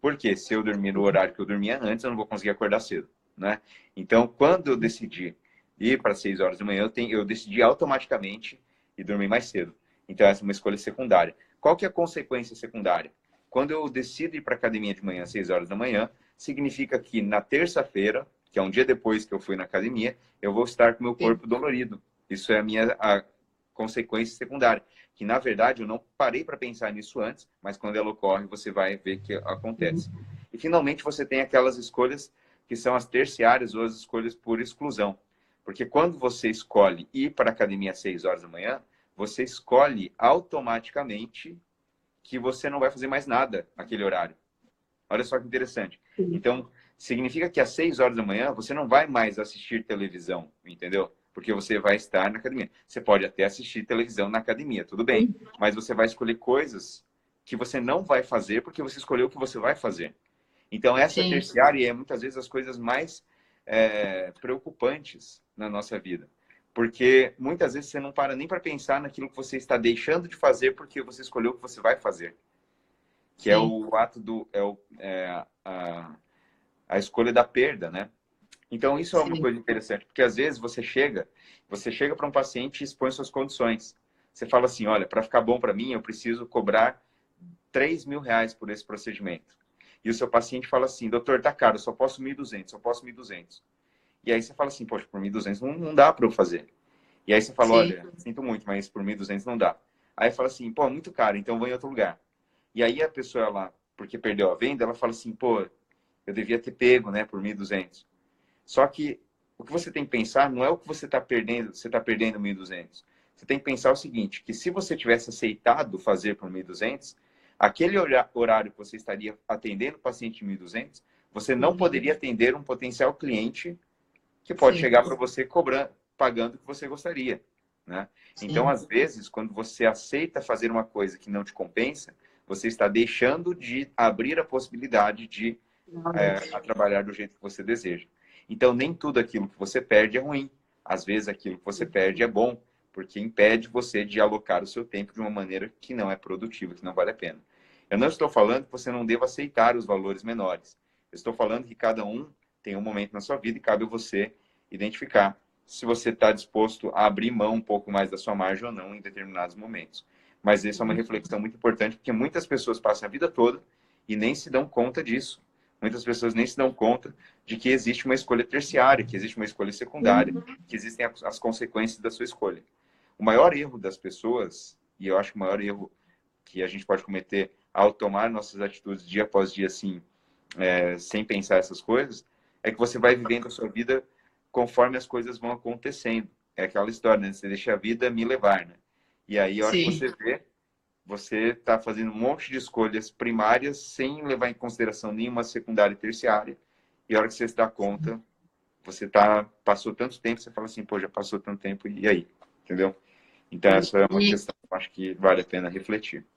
Porque se eu dormir no horário que eu dormia antes, eu não vou conseguir acordar cedo, né? Então, quando eu decidi ir para 6 horas da manhã, eu decidi automaticamente ir dormir mais cedo. Então, essa é uma escolha secundária. Qual que é a consequência secundária? Quando eu decido ir para a academia de manhã às 6 horas da manhã, significa que na terça-feira, que é um dia depois que eu fui na academia, eu vou estar com o meu Sim. corpo dolorido. Isso é a consequência secundária. Que, na verdade, eu não parei para pensar nisso antes, mas quando ela ocorre, você vai ver que acontece. E, finalmente, você tem aquelas escolhas que são as terciárias ou as escolhas por exclusão. Porque quando você escolhe ir para a academia às 6 horas da manhã, você escolhe automaticamente que você não vai fazer mais nada naquele horário. Olha só que interessante. Então, significa que às 6 horas da manhã você não vai mais assistir televisão, entendeu? Porque você vai estar na academia. Você pode até assistir televisão na academia, tudo bem. Mas você vai escolher coisas que você não vai fazer porque você escolheu o que você vai fazer. Então, essa Sim. terciária é muitas vezes as coisas mais preocupantes na nossa vida. Porque muitas vezes você não para nem para pensar naquilo que você está deixando de fazer porque você escolheu o que você vai fazer. Que é Sim. o ato do... a escolha da perda, né? Então, isso é uma Sim. coisa interessante, porque às vezes você chega para um paciente e expõe suas condições. Você fala assim, olha, para ficar bom para mim, eu preciso cobrar R$ 3.000 por esse procedimento. E o seu paciente fala assim, doutor, tá caro, eu só posso 1.200, só posso 1.200. E aí você fala assim, poxa, por 1.200 não dá para eu fazer. E aí você fala, Sim. olha, sinto muito, mas por 1.200 não dá. Aí fala assim, pô, muito caro, então vou em outro lugar. E aí a pessoa lá, porque perdeu a venda, ela fala assim, pô, eu devia ter pego, né, por 1.200. Só que o que você tem que pensar não é o que você está perdendo, você está perdendo 1.200. Você tem que pensar o seguinte, que se você tivesse aceitado fazer por 1.200, aquele horário que você estaria atendendo o paciente em 1.200, você não poderia atender um potencial cliente que pode Sim. chegar para você cobrando, pagando o que você gostaria, né? Sim. Então, às vezes, quando você aceita fazer uma coisa que não te compensa, você está deixando de abrir a possibilidade de a trabalhar do jeito que você deseja. Então, nem tudo aquilo que você perde é ruim. Às vezes, aquilo que você perde é bom, porque impede você de alocar o seu tempo de uma maneira que não é produtiva, que não vale a pena. Eu não estou falando que você não deva aceitar os valores menores. Eu estou falando que cada um tem um momento na sua vida e cabe a você identificar se você está disposto a abrir mão um pouco mais da sua margem ou não em determinados momentos. Mas isso é uma reflexão muito importante, porque muitas pessoas passam a vida toda e nem se dão conta disso. Muitas pessoas nem se dão conta de que existe uma escolha terciária, que existe uma escolha secundária, que existem as consequências da sua escolha. O maior erro das pessoas, e eu acho que o maior erro que a gente pode cometer ao tomar nossas atitudes dia após dia, assim, sem pensar essas coisas, é que você vai vivendo a sua vida conforme as coisas vão acontecendo. É aquela história, né? Você deixa a vida me levar, né? E aí, a hora que Sim. você vê, você está fazendo um monte de escolhas primárias sem levar em consideração nenhuma secundária e terciária. E a hora que você se dá conta, você passou tanto tempo, você fala assim, pô, já passou tanto tempo, e aí? Entendeu? Então, essa é uma E, questão que eu acho que vale a pena refletir. Tá?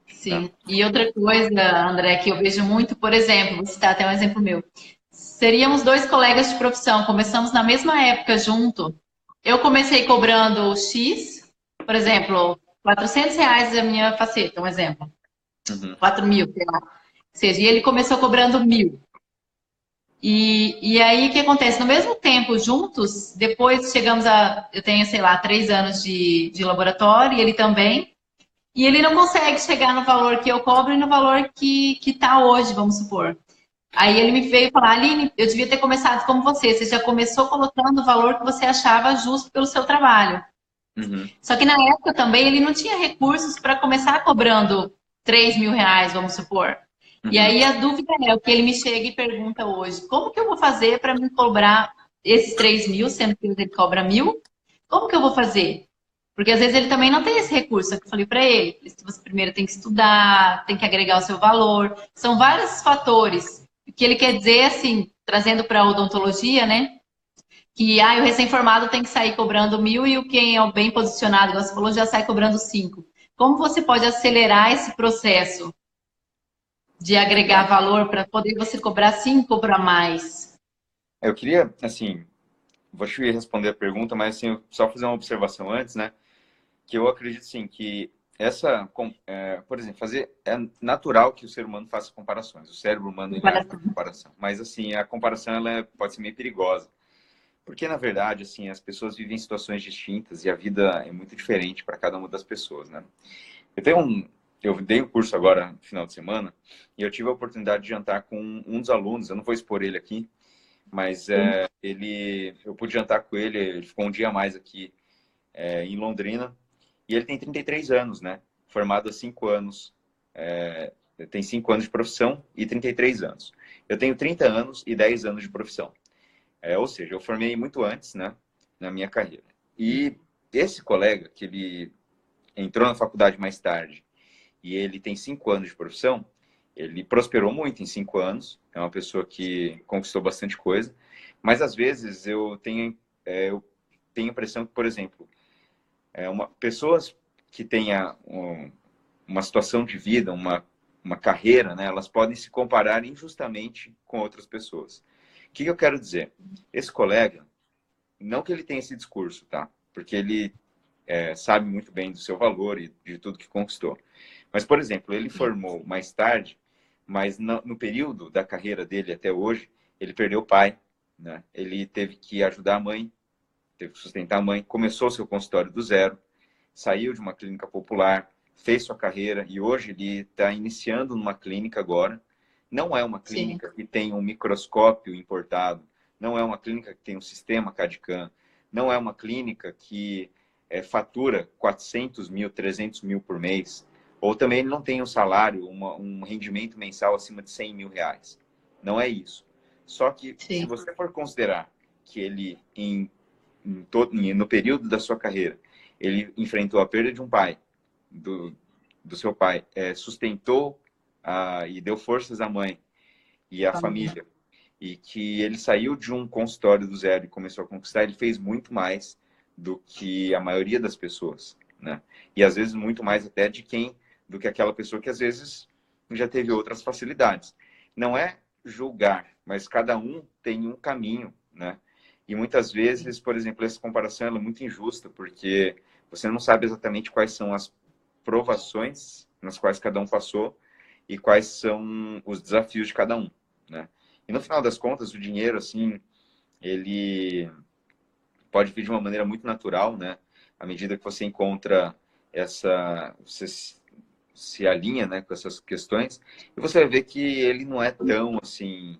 sim. E outra coisa, André, que eu vejo muito, por exemplo, vou citar até um exemplo meu. Seríamos dois colegas de profissão, começamos na mesma época junto. Eu comecei cobrando X, por exemplo, R$ 400 a minha faceta, um exemplo. Uhum. 4.000, sei lá. Ou seja, e ele começou cobrando 1.000. E aí, o que acontece? No mesmo tempo, juntos, depois chegamos a... Eu tenho, sei lá, 3 anos de laboratório, e ele também. E ele não consegue chegar no valor que eu cobro e no valor que está hoje, vamos supor. Aí ele me veio falar, Aline, eu devia ter começado como você. Você já começou colocando o valor que você achava justo pelo seu trabalho. Uhum. Só que na época também ele não tinha recursos para começar cobrando R$ 3.000, vamos supor. E Uhum. aí a dúvida é o que ele me chega e pergunta hoje: como que eu vou fazer para me cobrar esses 3.000, sendo que ele cobra 1.000? Como que eu vou fazer? Porque às vezes ele também não tem esse recurso. É o que eu falei para ele: você primeiro tem que estudar, tem que agregar o seu valor. São vários fatores. O que ele quer dizer, assim, trazendo para a odontologia, né? Que o recém-formado tem que sair cobrando 1.000 e o quem é o bem posicionado, igual você falou, já sai cobrando 5. Como você pode acelerar esse processo de agregar Legal. valor para poder você cobrar 5 cobrar mais? Eu queria, assim, vou te responder a pergunta, mas assim, só fazer uma observação antes, né? Que eu acredito, sim, que por exemplo, é natural que o ser humano faça comparações. O cérebro humano, ele age por comparação. Mas, assim, a comparação, pode ser meio perigosa. Porque, na verdade, assim, as pessoas vivem situações distintas e a vida é muito diferente para cada uma das pessoas, né? Eu dei um curso agora, no final de semana, e eu tive a oportunidade de jantar com um dos alunos, eu não vou expor ele aqui, mas eu pude jantar com ele, ele ficou um dia a mais aqui em Londrina, e ele tem 33 anos, né? Formado há 5 anos, tem 5 anos de profissão e 33 anos. Eu tenho 30 anos e 10 anos de profissão. Ou seja, eu formei muito antes, né, na minha carreira. E esse colega, que ele entrou na faculdade mais tarde e ele tem 5 anos de profissão, ele prosperou muito em 5 anos, é uma pessoa que conquistou bastante coisa, mas às vezes eu tenho a impressão que, por exemplo, pessoas que tenham uma situação de vida, uma carreira, né, elas podem se comparar injustamente com outras pessoas. O que eu quero dizer? Esse colega, não que ele tenha esse discurso, tá? Porque ele sabe muito bem do seu valor e de tudo que conquistou. Mas, por exemplo, ele formou mais tarde, mas no período da carreira dele até hoje, ele perdeu o pai, né? Ele teve que ajudar a mãe, teve que sustentar a mãe, começou seu consultório do zero, saiu de uma clínica popular, fez sua carreira e hoje ele está iniciando numa clínica agora. Não é uma clínica que tem um microscópio importado, não é uma clínica que tem um sistema CAD/CAM, não é uma clínica que fatura 400 mil, 300 mil por mês, ou também ele não tem um salário, um rendimento mensal acima de 100 mil reais. Não é isso. Só que, se você for considerar que ele, no período da sua carreira, ele enfrentou a perda de um pai, do seu pai, sustentou e deu forças à mãe e à família, e que ele saiu de um consultório do zero e começou a conquistar, ele fez muito mais do que a maioria das pessoas, né? E às vezes muito mais até do que aquela pessoa que às vezes já teve outras facilidades. Não é julgar, mas cada um tem um caminho, né? E muitas vezes, por exemplo, essa comparação é muito injusta, porque você não sabe exatamente quais são as provações nas quais cada um passou e quais são os desafios de cada um, né? E no final das contas, o dinheiro, assim, ele pode vir de uma maneira muito natural, né? À medida que você encontra você se alinha, né, com essas questões, e você vai ver que ele não é tão, assim,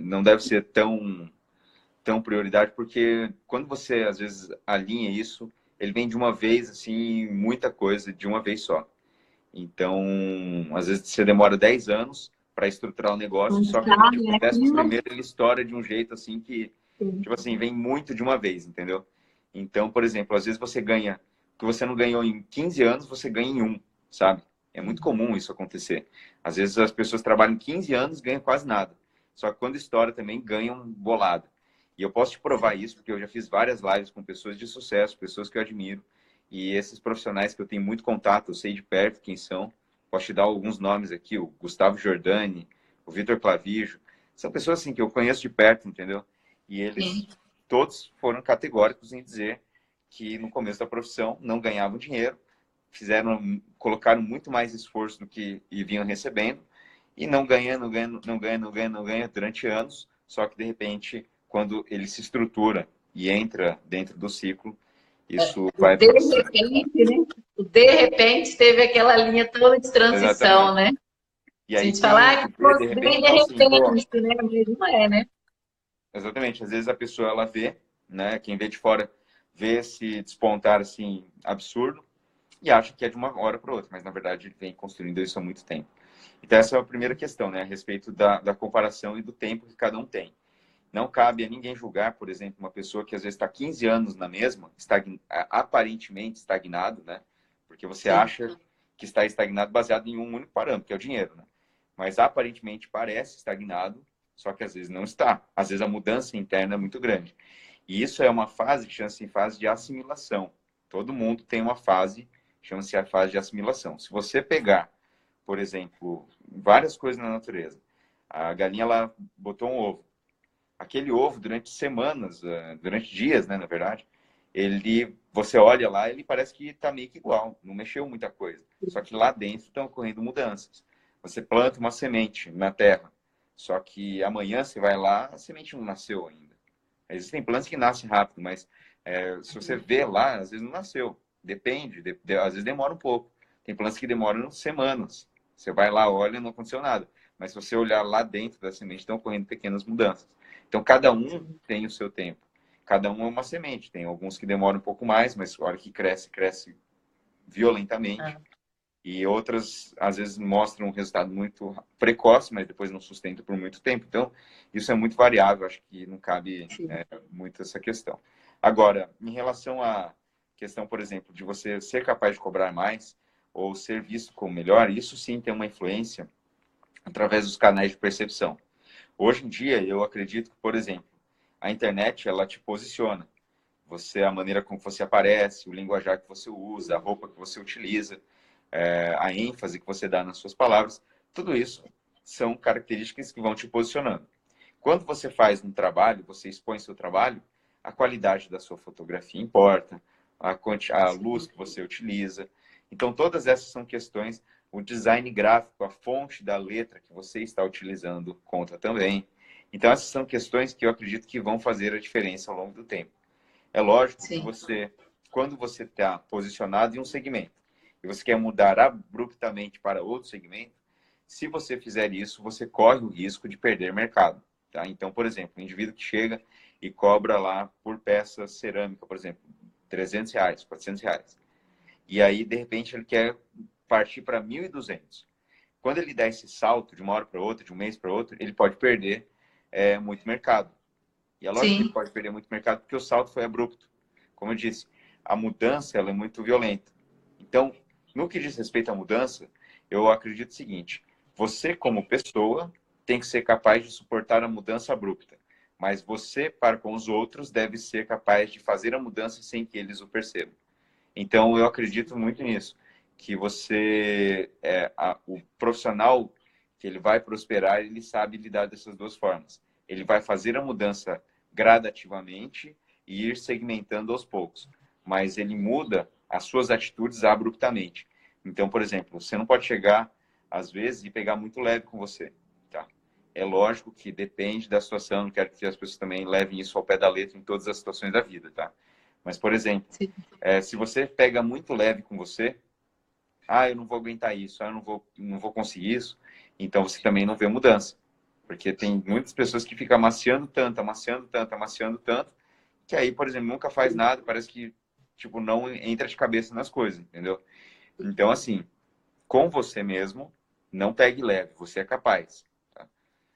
não deve ser tão prioridade, porque quando você, às vezes, alinha isso, ele vem de uma vez, assim, muita coisa, de uma vez só. Então, às vezes você demora 10 anos para estruturar o negócio, só que no 11º ele estoura de um jeito assim que, tipo assim, vem muito de uma vez, entendeu? Então, por exemplo, às vezes você ganha, o que você não ganhou em 15 anos, você ganha em um, sabe? É muito comum isso acontecer. Às vezes as pessoas trabalham 15 anos e ganham quase nada. Só que quando estoura também ganham bolado. E eu posso te provar isso, porque eu já fiz várias lives com pessoas de sucesso, pessoas que eu admiro. E esses profissionais que eu tenho muito contato, eu sei de perto quem são. Posso te dar alguns nomes aqui, o Gustavo Giordani, o Vitor Clavijo. São pessoas assim que eu conheço de perto, entendeu? E eles todos foram categóricos em dizer que no começo da profissão não ganhavam dinheiro, colocaram muito mais esforço do que vinham recebendo e não ganham durante anos, só que de repente, quando ele se estrutura e entra dentro do ciclo, isso vai de repente, né? De repente teve aquela linha toda de transição, exatamente. né? E A aí gente fala, quem que vê, fosse de bem repente, de fala assim, pô, repente, né? Mas não é, né? exatamente. Às vezes a pessoa, ela vê, né? Quem vê de fora vê esse despontar, assim, absurdo e acha que é de uma hora para outra, mas na verdade ele vem construindo isso há muito tempo. Então essa é a primeira questão, né? A respeito da comparação e do tempo que cada um tem. Não cabe a ninguém julgar, por exemplo, uma pessoa que às vezes está 15 anos na mesma, aparentemente estagnado, né? Porque você acha que está estagnado baseado em um único parâmetro, que é o dinheiro, né? Mas aparentemente parece estagnado, só que às vezes não está. Às vezes a mudança interna é muito grande. E isso é uma fase que chama-se fase de assimilação. Todo mundo tem uma fase, chama-se a fase de assimilação. Se você pegar, por exemplo, várias coisas na natureza, a galinha ela botou um ovo. Aquele ovo, durante semanas, durante dias, né, na verdade, você olha lá, ele parece que está meio que igual, não mexeu muita coisa. Só que lá dentro estão ocorrendo mudanças. Você planta uma semente na terra, só que amanhã você vai lá, a semente não nasceu ainda. Existem plantas que nascem rápido, mas se você vê lá, às vezes não nasceu. Depende, às vezes demora um pouco. Tem plantas que demoram semanas. Você vai lá, olha, não aconteceu nada. Mas se você olhar lá dentro da semente, estão ocorrendo pequenas mudanças. Então, cada um tem o seu tempo. Cada um é uma semente. Tem alguns que demoram um pouco mais, mas a hora que cresce, cresce violentamente. E outras, às vezes, mostram um resultado muito precoce, mas depois não sustenta por muito tempo. Então, isso é muito variável. Acho que não cabe muito essa questão. Agora, em relação a questão, por exemplo, de você ser capaz de cobrar mais ou ser visto como melhor, isso sim tem uma influência através dos canais de percepção. Hoje em dia, eu acredito que, por exemplo, a internet, ela te posiciona. Você, a maneira como você aparece, o linguajar que você usa, a roupa que você utiliza, a ênfase que você dá nas suas palavras, tudo isso são características que vão te posicionando. Quando você faz um trabalho, você expõe seu trabalho, a qualidade da sua fotografia importa, a luz que você utiliza. Então, todas essas são questões. O design gráfico, a fonte da letra que você está utilizando conta também. Então, essas são questões que eu acredito que vão fazer a diferença ao longo do tempo. É lógico que Sim. você, quando você está posicionado em um segmento e você quer mudar abruptamente para outro segmento, se você fizer isso, você corre o risco de perder mercado. Tá? Então, por exemplo, um indivíduo que chega e cobra lá por peça cerâmica, por exemplo, R$300, R$400. E aí, de repente, ele quer partir para 1.200. Quando ele dá esse salto de uma hora para outra, de um mês para outro, ele pode perder muito mercado. E é lógico que ele Sim. pode perder muito mercado porque o salto foi abrupto. Como eu disse, a mudança ela é muito violenta. Então, no que diz respeito à mudança, eu acredito o seguinte: você, como pessoa, tem que ser capaz de suportar a mudança abrupta. Mas você, para com os outros, deve ser capaz de fazer a mudança sem que eles o percebam. Então, eu acredito muito nisso, que você, o profissional que ele vai prosperar, ele sabe lidar dessas duas formas. Ele vai fazer a mudança gradativamente e ir segmentando aos poucos, mas ele muda as suas atitudes abruptamente. Então, por exemplo, você não pode chegar, às vezes, e pegar muito leve com você, tá? É lógico que depende da situação, não quero que as pessoas também levem isso ao pé da letra em todas as situações da vida, tá? Mas, por exemplo, Sim. se você pega muito leve com você, eu não vou aguentar isso, eu não vou conseguir isso, então você também não vê mudança. Porque tem muitas pessoas que ficam amaciando tanto, amaciando tanto, amaciando tanto, que aí, por exemplo, nunca faz nada, parece que, tipo, não entra de cabeça nas coisas, entendeu? Então, assim, com você mesmo, não pegue leve, você é capaz. Tá?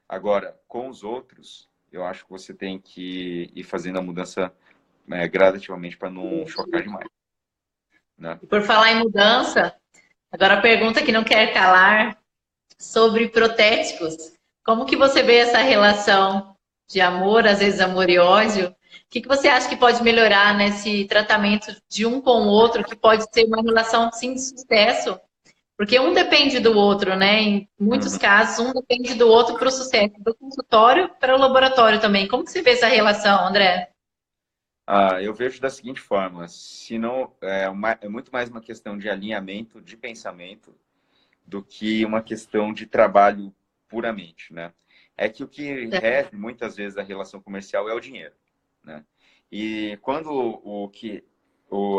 Agora, com os outros, eu acho que você tem que ir fazendo a mudança gradativamente para não chocar demais, né? E por falar em mudança, agora a pergunta que não quer calar sobre protéticos. Como que você vê essa relação de amor, às vezes amor e ódio? O que você acha que pode melhorar nesse tratamento de um com o outro, que pode ser uma relação, sim, de sucesso? Porque um depende do outro, né? Em muitos Uhum. casos, um depende do outro para o sucesso, do consultório para o laboratório também. Como que você vê essa relação, André? Eu vejo da seguinte forma: se não é muito mais uma questão de alinhamento de pensamento do que uma questão de trabalho puramente, né? É que o que rege muitas vezes a relação comercial é o dinheiro, né? E quando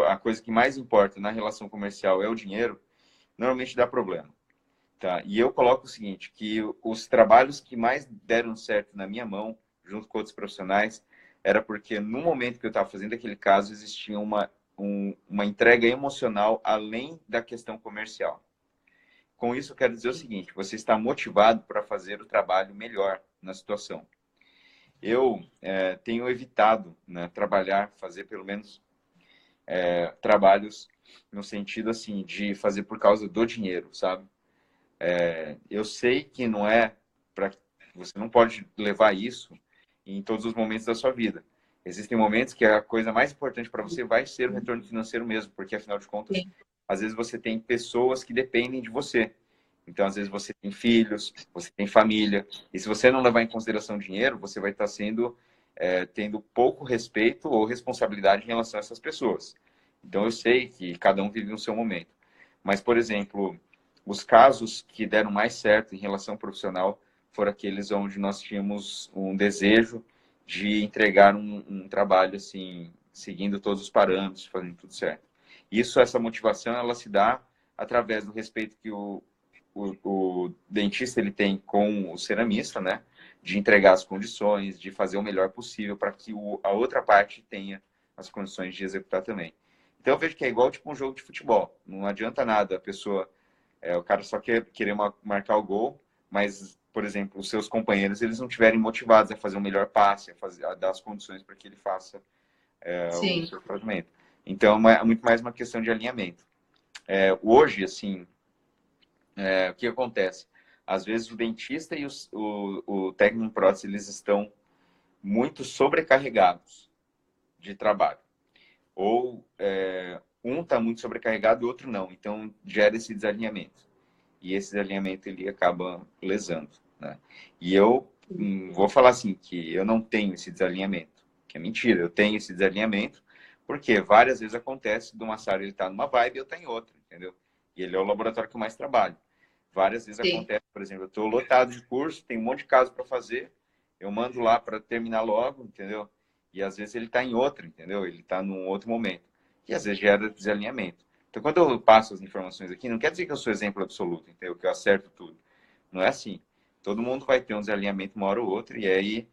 a coisa que mais importa na relação comercial é o dinheiro, normalmente dá problema, tá? E eu coloco o seguinte, que os trabalhos que mais deram certo na minha mão, junto com outros profissionais, era porque no momento que eu estava fazendo aquele caso, existia uma entrega emocional além da questão comercial. Com isso, eu quero dizer o seguinte: você está motivado para fazer o trabalho melhor na situação. Eu tenho evitado, né, fazer pelo menos trabalhos no sentido assim de fazer por causa do dinheiro, sabe? Eu sei que não é para você não pode levar isso em todos os momentos da sua vida. Existem momentos que a coisa mais importante para você vai ser o retorno financeiro mesmo, porque afinal de contas, às vezes você tem pessoas que dependem de você. Então, às vezes você tem filhos, você tem família, e se você não levar em consideração o dinheiro, você vai estar tendo pouco respeito ou responsabilidade em relação a essas pessoas. Então, eu sei que cada um vive no seu momento. Mas, por exemplo, os casos que deram mais certo em relação profissional foram aqueles onde nós tínhamos um desejo de entregar um trabalho assim, seguindo todos os parâmetros, fazendo tudo certo. Essa motivação, ela se dá através do respeito que o dentista ele tem com o ceramista, né? De entregar as condições, de fazer o melhor possível para que a outra parte tenha as condições de executar também. Então eu vejo que é igual tipo um jogo de futebol. Não adianta nada a pessoa, o cara só querer marcar o gol, mas, por exemplo, os seus companheiros eles não estiverem motivados a fazer o melhor passe, a dar as condições para que ele faça o Sim. seu tratamento. Então, é muito mais uma questão de alinhamento. Hoje, assim, o que acontece? Às vezes o dentista e o técnico em prótese, eles estão muito sobrecarregados de trabalho. Ou um está muito sobrecarregado e o outro não. Então, gera esse desalinhamento. E esse desalinhamento, ele acaba lesando, né? E eu vou falar assim, que eu não tenho esse desalinhamento. Que é mentira, eu tenho esse desalinhamento, porque várias vezes acontece do Massaro ele estar numa vibe e eu estou em outra, entendeu? E ele é o laboratório que eu mais trabalho. Várias vezes Sim. acontece, por exemplo, eu estou lotado de curso, tem um monte de caso para fazer, eu mando lá para terminar logo, entendeu? E às vezes ele está em outra, entendeu? Ele está num outro momento. E às vezes gera desalinhamento. Então, quando eu passo as informações aqui, não quer dizer que eu sou exemplo absoluto, entendeu? Que eu acerto tudo. Não é assim. Todo mundo vai ter um desalinhamento uma hora ou outra, e aí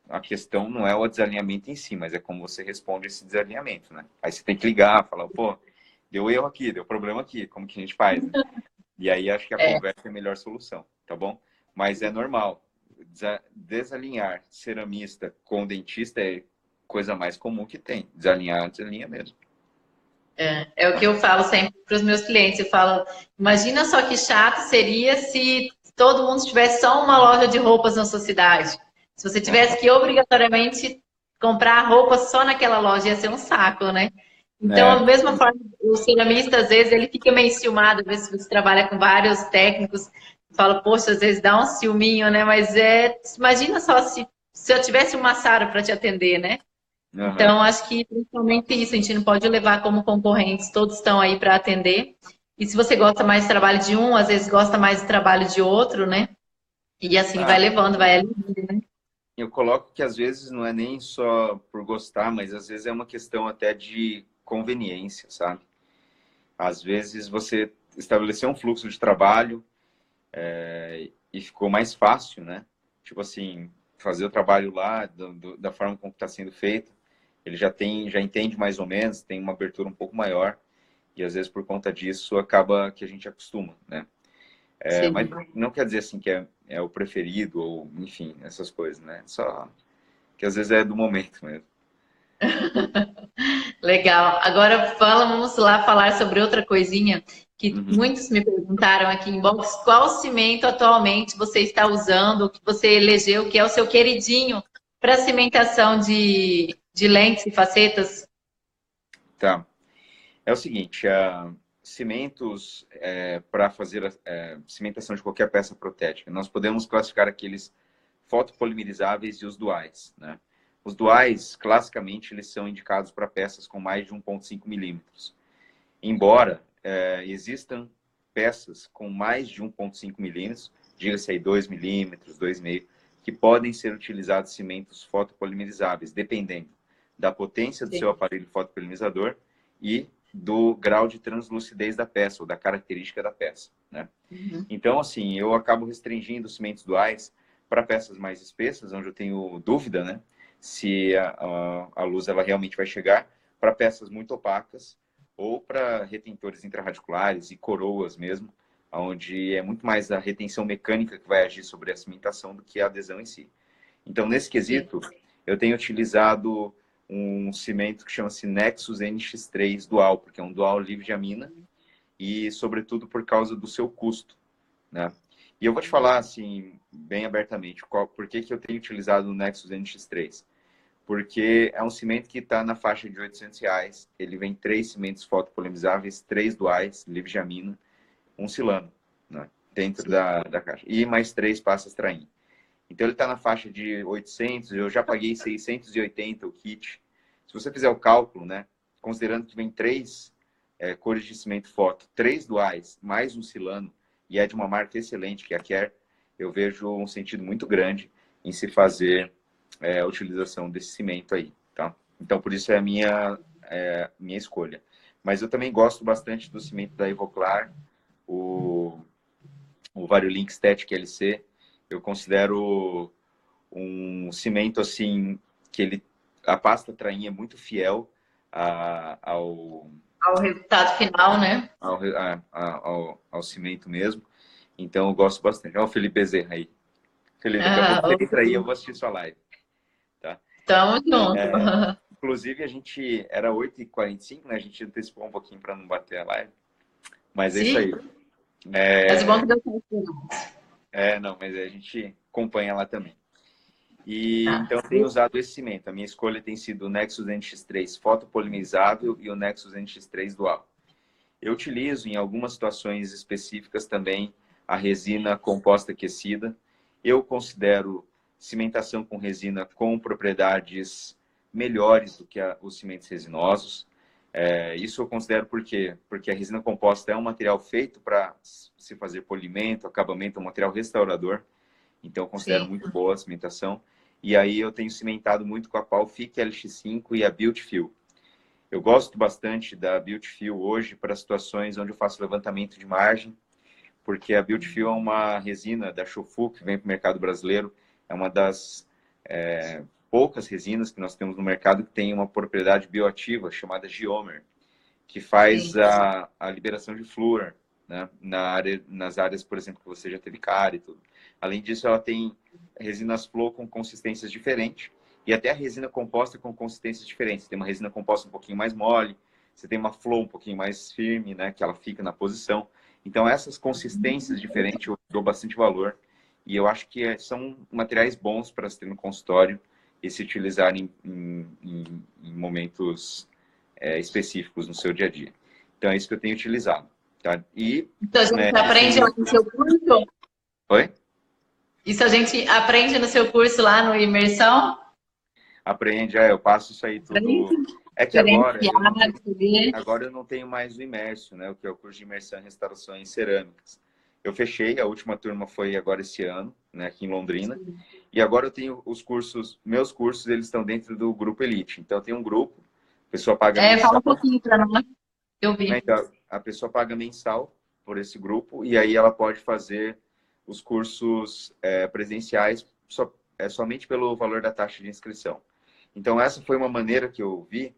a questão não é o desalinhamento em si, mas é como você responde esse desalinhamento, né? Aí você tem que ligar, falar, pô, deu erro aqui, deu problema aqui, como que a gente faz, né? E aí acho que a conversa é a melhor solução, tá bom? Mas é normal. Desalinhar ceramista com dentista é coisa mais comum que tem. Desalinhar, desalinha mesmo. É o que eu falo sempre para os meus clientes. Eu falo, imagina só que chato seria se todo mundo tivesse só uma loja de roupas na sua cidade. Se você tivesse que obrigatoriamente comprar roupa só naquela loja, ia ser um saco, né? Então, da mesma forma, o ceramista, às vezes, ele fica meio enciumado, às vezes você trabalha com vários técnicos, fala, poxa, às vezes dá um ciúminho, né? Mas imagina só se eu tivesse uma Sara para te atender, né? Então, acho que principalmente isso, a gente não pode levar como concorrentes, todos estão aí para atender. E se você gosta mais do trabalho de um, às vezes gosta mais do trabalho de outro, né? E assim vai levando, vai alinhando, né? Eu coloco que às vezes não é nem só por gostar, mas às vezes é uma questão até de conveniência, sabe? Às vezes você estabeleceu um fluxo de trabalho e ficou mais fácil, né? Tipo assim, fazer o trabalho lá da forma como está sendo feito. Ele já entende mais ou menos, tem uma abertura um pouco maior. E às vezes por conta disso acaba que a gente acostuma, né? Mas não quer dizer assim que é o preferido ou enfim, essas coisas, né? Só que às vezes é do momento mesmo. Legal. Agora vamos lá falar sobre outra coisinha que muitos me perguntaram aqui em box. Qual cimento atualmente você está usando, que você elegeu, que é o seu queridinho para cimentação de lentes e facetas? Tá. É o seguinte, cimentos para fazer a cimentação de qualquer peça protética, nós podemos classificar aqueles fotopolimerizáveis e os duais, né? Os duais, classicamente, eles são indicados para peças com mais de 1,5 milímetros. Embora existam peças com mais de 1,5 milímetros, diga-se aí 2 milímetros, 2,5, que podem ser utilizados cimentos fotopolimerizáveis, dependendo da potência do seu aparelho fotopolimerizador e do grau de translucidez da peça, ou da característica da peça, né? Então, assim, eu acabo restringindo os cimentos duais para peças mais espessas, onde eu tenho dúvida, né, se a luz ela realmente vai chegar, para peças muito opacas, ou para retentores intrarradiculares e coroas mesmo, onde é muito mais a retenção mecânica que vai agir sobre a cimentação do que a adesão em si. Então, nesse quesito, eu tenho utilizado um cimento que chama-se Nexus NX3 Dual, porque é um dual livre de amina e, sobretudo, por causa do seu custo, né? E eu vou te falar, assim, bem abertamente, por que eu tenho utilizado o Nexus NX3. Porque é um cimento que está na faixa de R$800. Ele vem 3 cimentos fotopolimizáveis, 3 duais, livre de amina, um silano, né, dentro da caixa. E mais 3 passas traim. Então ele está na faixa de 800, eu já paguei 680 o kit. Se você fizer o cálculo, né, considerando que vem 3 cores de cimento foto, 3 duais, mais um silano, e é de uma marca excelente, que é a Care, eu vejo um sentido muito grande em se fazer a utilização desse cimento aí, tá? Então por isso é a minha escolha. Mas eu também gosto bastante do cimento da Evoclar, o Variolink Static LC. Eu considero um cimento assim que a pasta trainha é muito fiel ao resultado final, né? Ao cimento mesmo. Então eu gosto bastante. Olha o Felipe Bezerra aí. Felipe, daqui a pouco você entra aí, eu vou assistir sua live. Tá? Tamo junto. inclusive, a gente era 8h45, né? A gente antecipou um pouquinho para não bater a live. Mas é isso Sim, aí. mas bom que deu certo. Não, mas a gente acompanha lá também. E Tá. então eu tenho usado esse cimento. A minha escolha tem sido o Nexus NX3 fotopolimizável e o Nexus NX3 Dual. Eu utilizo em algumas situações específicas também a resina composta aquecida. Eu considero cimentação com resina com propriedades melhores do que os cimentos resinosos. Isso eu considero por quê? Porque a resina composta é um material feito para se fazer polimento, acabamento, é um material restaurador. Então eu considero Sim. muito boa a cimentação. E aí eu tenho cimentado muito com a Palfic LX5 e a Built-Fill. Eu gosto bastante da Built-Fill hoje para situações onde eu faço levantamento de margem, porque a Built-Fill é uma resina da Shofu que vem para o mercado brasileiro. É uma das poucas resinas que nós temos no mercado que tem uma propriedade bioativa chamada Giomer, que faz a liberação de flúor, né, nas áreas, por exemplo, que você já teve cárie e tudo. Além disso, ela tem resinas flow com consistências diferentes e até a resina composta com consistências diferentes. Você tem uma resina composta um pouquinho mais mole, você tem uma flow um pouquinho mais firme, né, que ela fica na posição. Então, essas consistências diferentes eu dou bastante valor e eu acho que são materiais bons para se ter no consultório e se utilizar em momentos específicos no seu dia a dia. Então, é isso que eu tenho utilizado. Tá? E, Então, a gente aprende lá no seu curso? Oi? Isso a gente aprende no seu curso lá no Imersão? Aprende, eu passo isso aí tudo. É que agora eu não tenho mais o imerso, né? O que é o curso de imersão em restauração em cerâmicas. Eu fechei, a última turma foi agora esse ano, né, aqui em Londrina. Sim. E agora eu tenho os cursos, meus cursos, eles estão dentro do grupo Elite. Então tem um grupo, a pessoa paga mensal. Fala um pouquinho para nós. Eu vi. Então, a pessoa paga mensal por esse grupo e aí ela pode fazer os cursos presenciais somente pelo valor da taxa de inscrição. Então, essa foi uma maneira que eu vi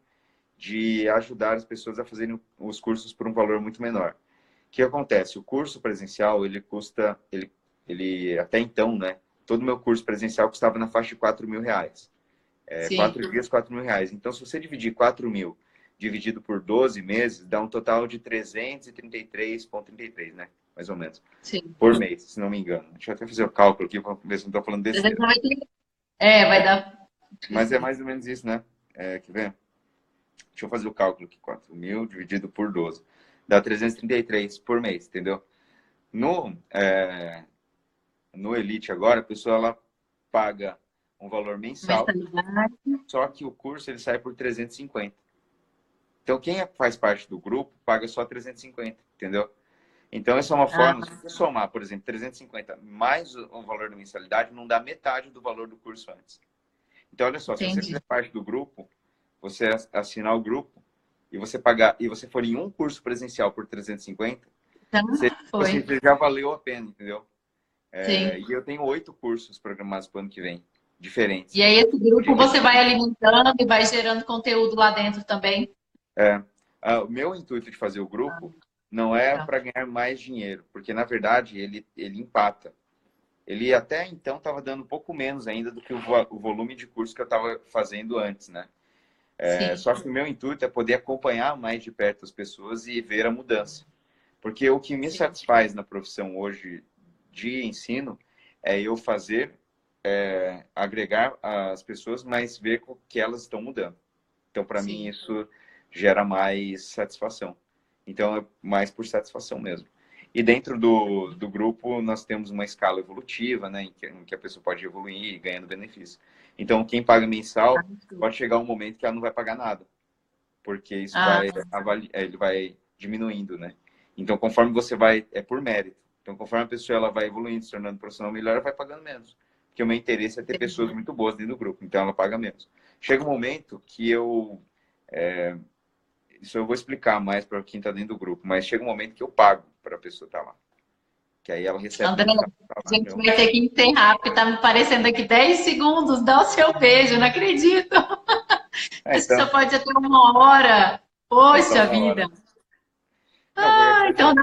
de ajudar as pessoas a fazerem os cursos por um valor muito menor. O que acontece? O curso presencial, ele custa, ele até então, né? Todo o meu curso presencial custava na faixa de R$4.000. 4 dias, R$4.000. Então, se você dividir 4.000 dividido por 12 meses, dá um total de 333,33, né? Mais ou menos. Sim. Por mês, se não me engano. Deixa eu até fazer o cálculo aqui para ver se não estou falando besteira. Vai dar. Mas é mais ou menos isso, né? Quer ver? Deixa eu fazer o cálculo aqui. 4.000 dividido por 12. Dá 333 por mês, entendeu? No Elite agora, a pessoa ela paga um valor mensal, só que o curso ele sai por 350. Então, quem faz parte do grupo paga só 350, entendeu? Então, essa é uma forma, se você somar, por exemplo, 350 mais o valor da mensalidade, não dá metade do valor do curso antes. Então, olha só, se você fizer parte do grupo, você assinar o grupo e você pagar, e você for em um curso presencial por 350, você já valeu a pena, entendeu? E eu tenho 8 cursos programados para o ano que vem, diferentes. E aí, esse grupo você vai alimentando e vai gerando conteúdo lá dentro também? O meu intuito de fazer o grupo não é para ganhar mais dinheiro, porque, na verdade, ele empata. Ele até então estava dando um pouco menos ainda do que o volume de curso que eu estava fazendo antes, né? Só que o meu intuito é poder acompanhar mais de perto as pessoas e ver a mudança. Porque o que me satisfaz na profissão hoje de ensino é eu fazer, agregar as pessoas, mas ver que elas estão mudando. Então, para mim, isso gera mais satisfação. Então, é mais por satisfação mesmo. E dentro do grupo, nós temos uma escala evolutiva, né, em que a pessoa pode evoluir ganhando benefício. Então, quem paga mensal, pode chegar um momento que ela não vai pagar nada. Porque isso ele vai diminuindo, né? Então, conforme você vai, é por mérito. Então, conforme a pessoa ela vai evoluindo, se tornando profissional melhor, ela vai pagando menos. Porque o meu interesse é ter pessoas muito boas dentro do grupo. Então, ela paga menos. Chega um momento que isso eu vou explicar mais para quem está dentro do grupo, mas chega um momento que eu pago para a pessoa estar lá. Que aí ela recebe... André, a gente vai ter que encerrar, porque está me parecendo aqui 10 segundos. Dá o seu beijo, não acredito. Acho que só pode até 1 hora. Poxa vida. Não, então...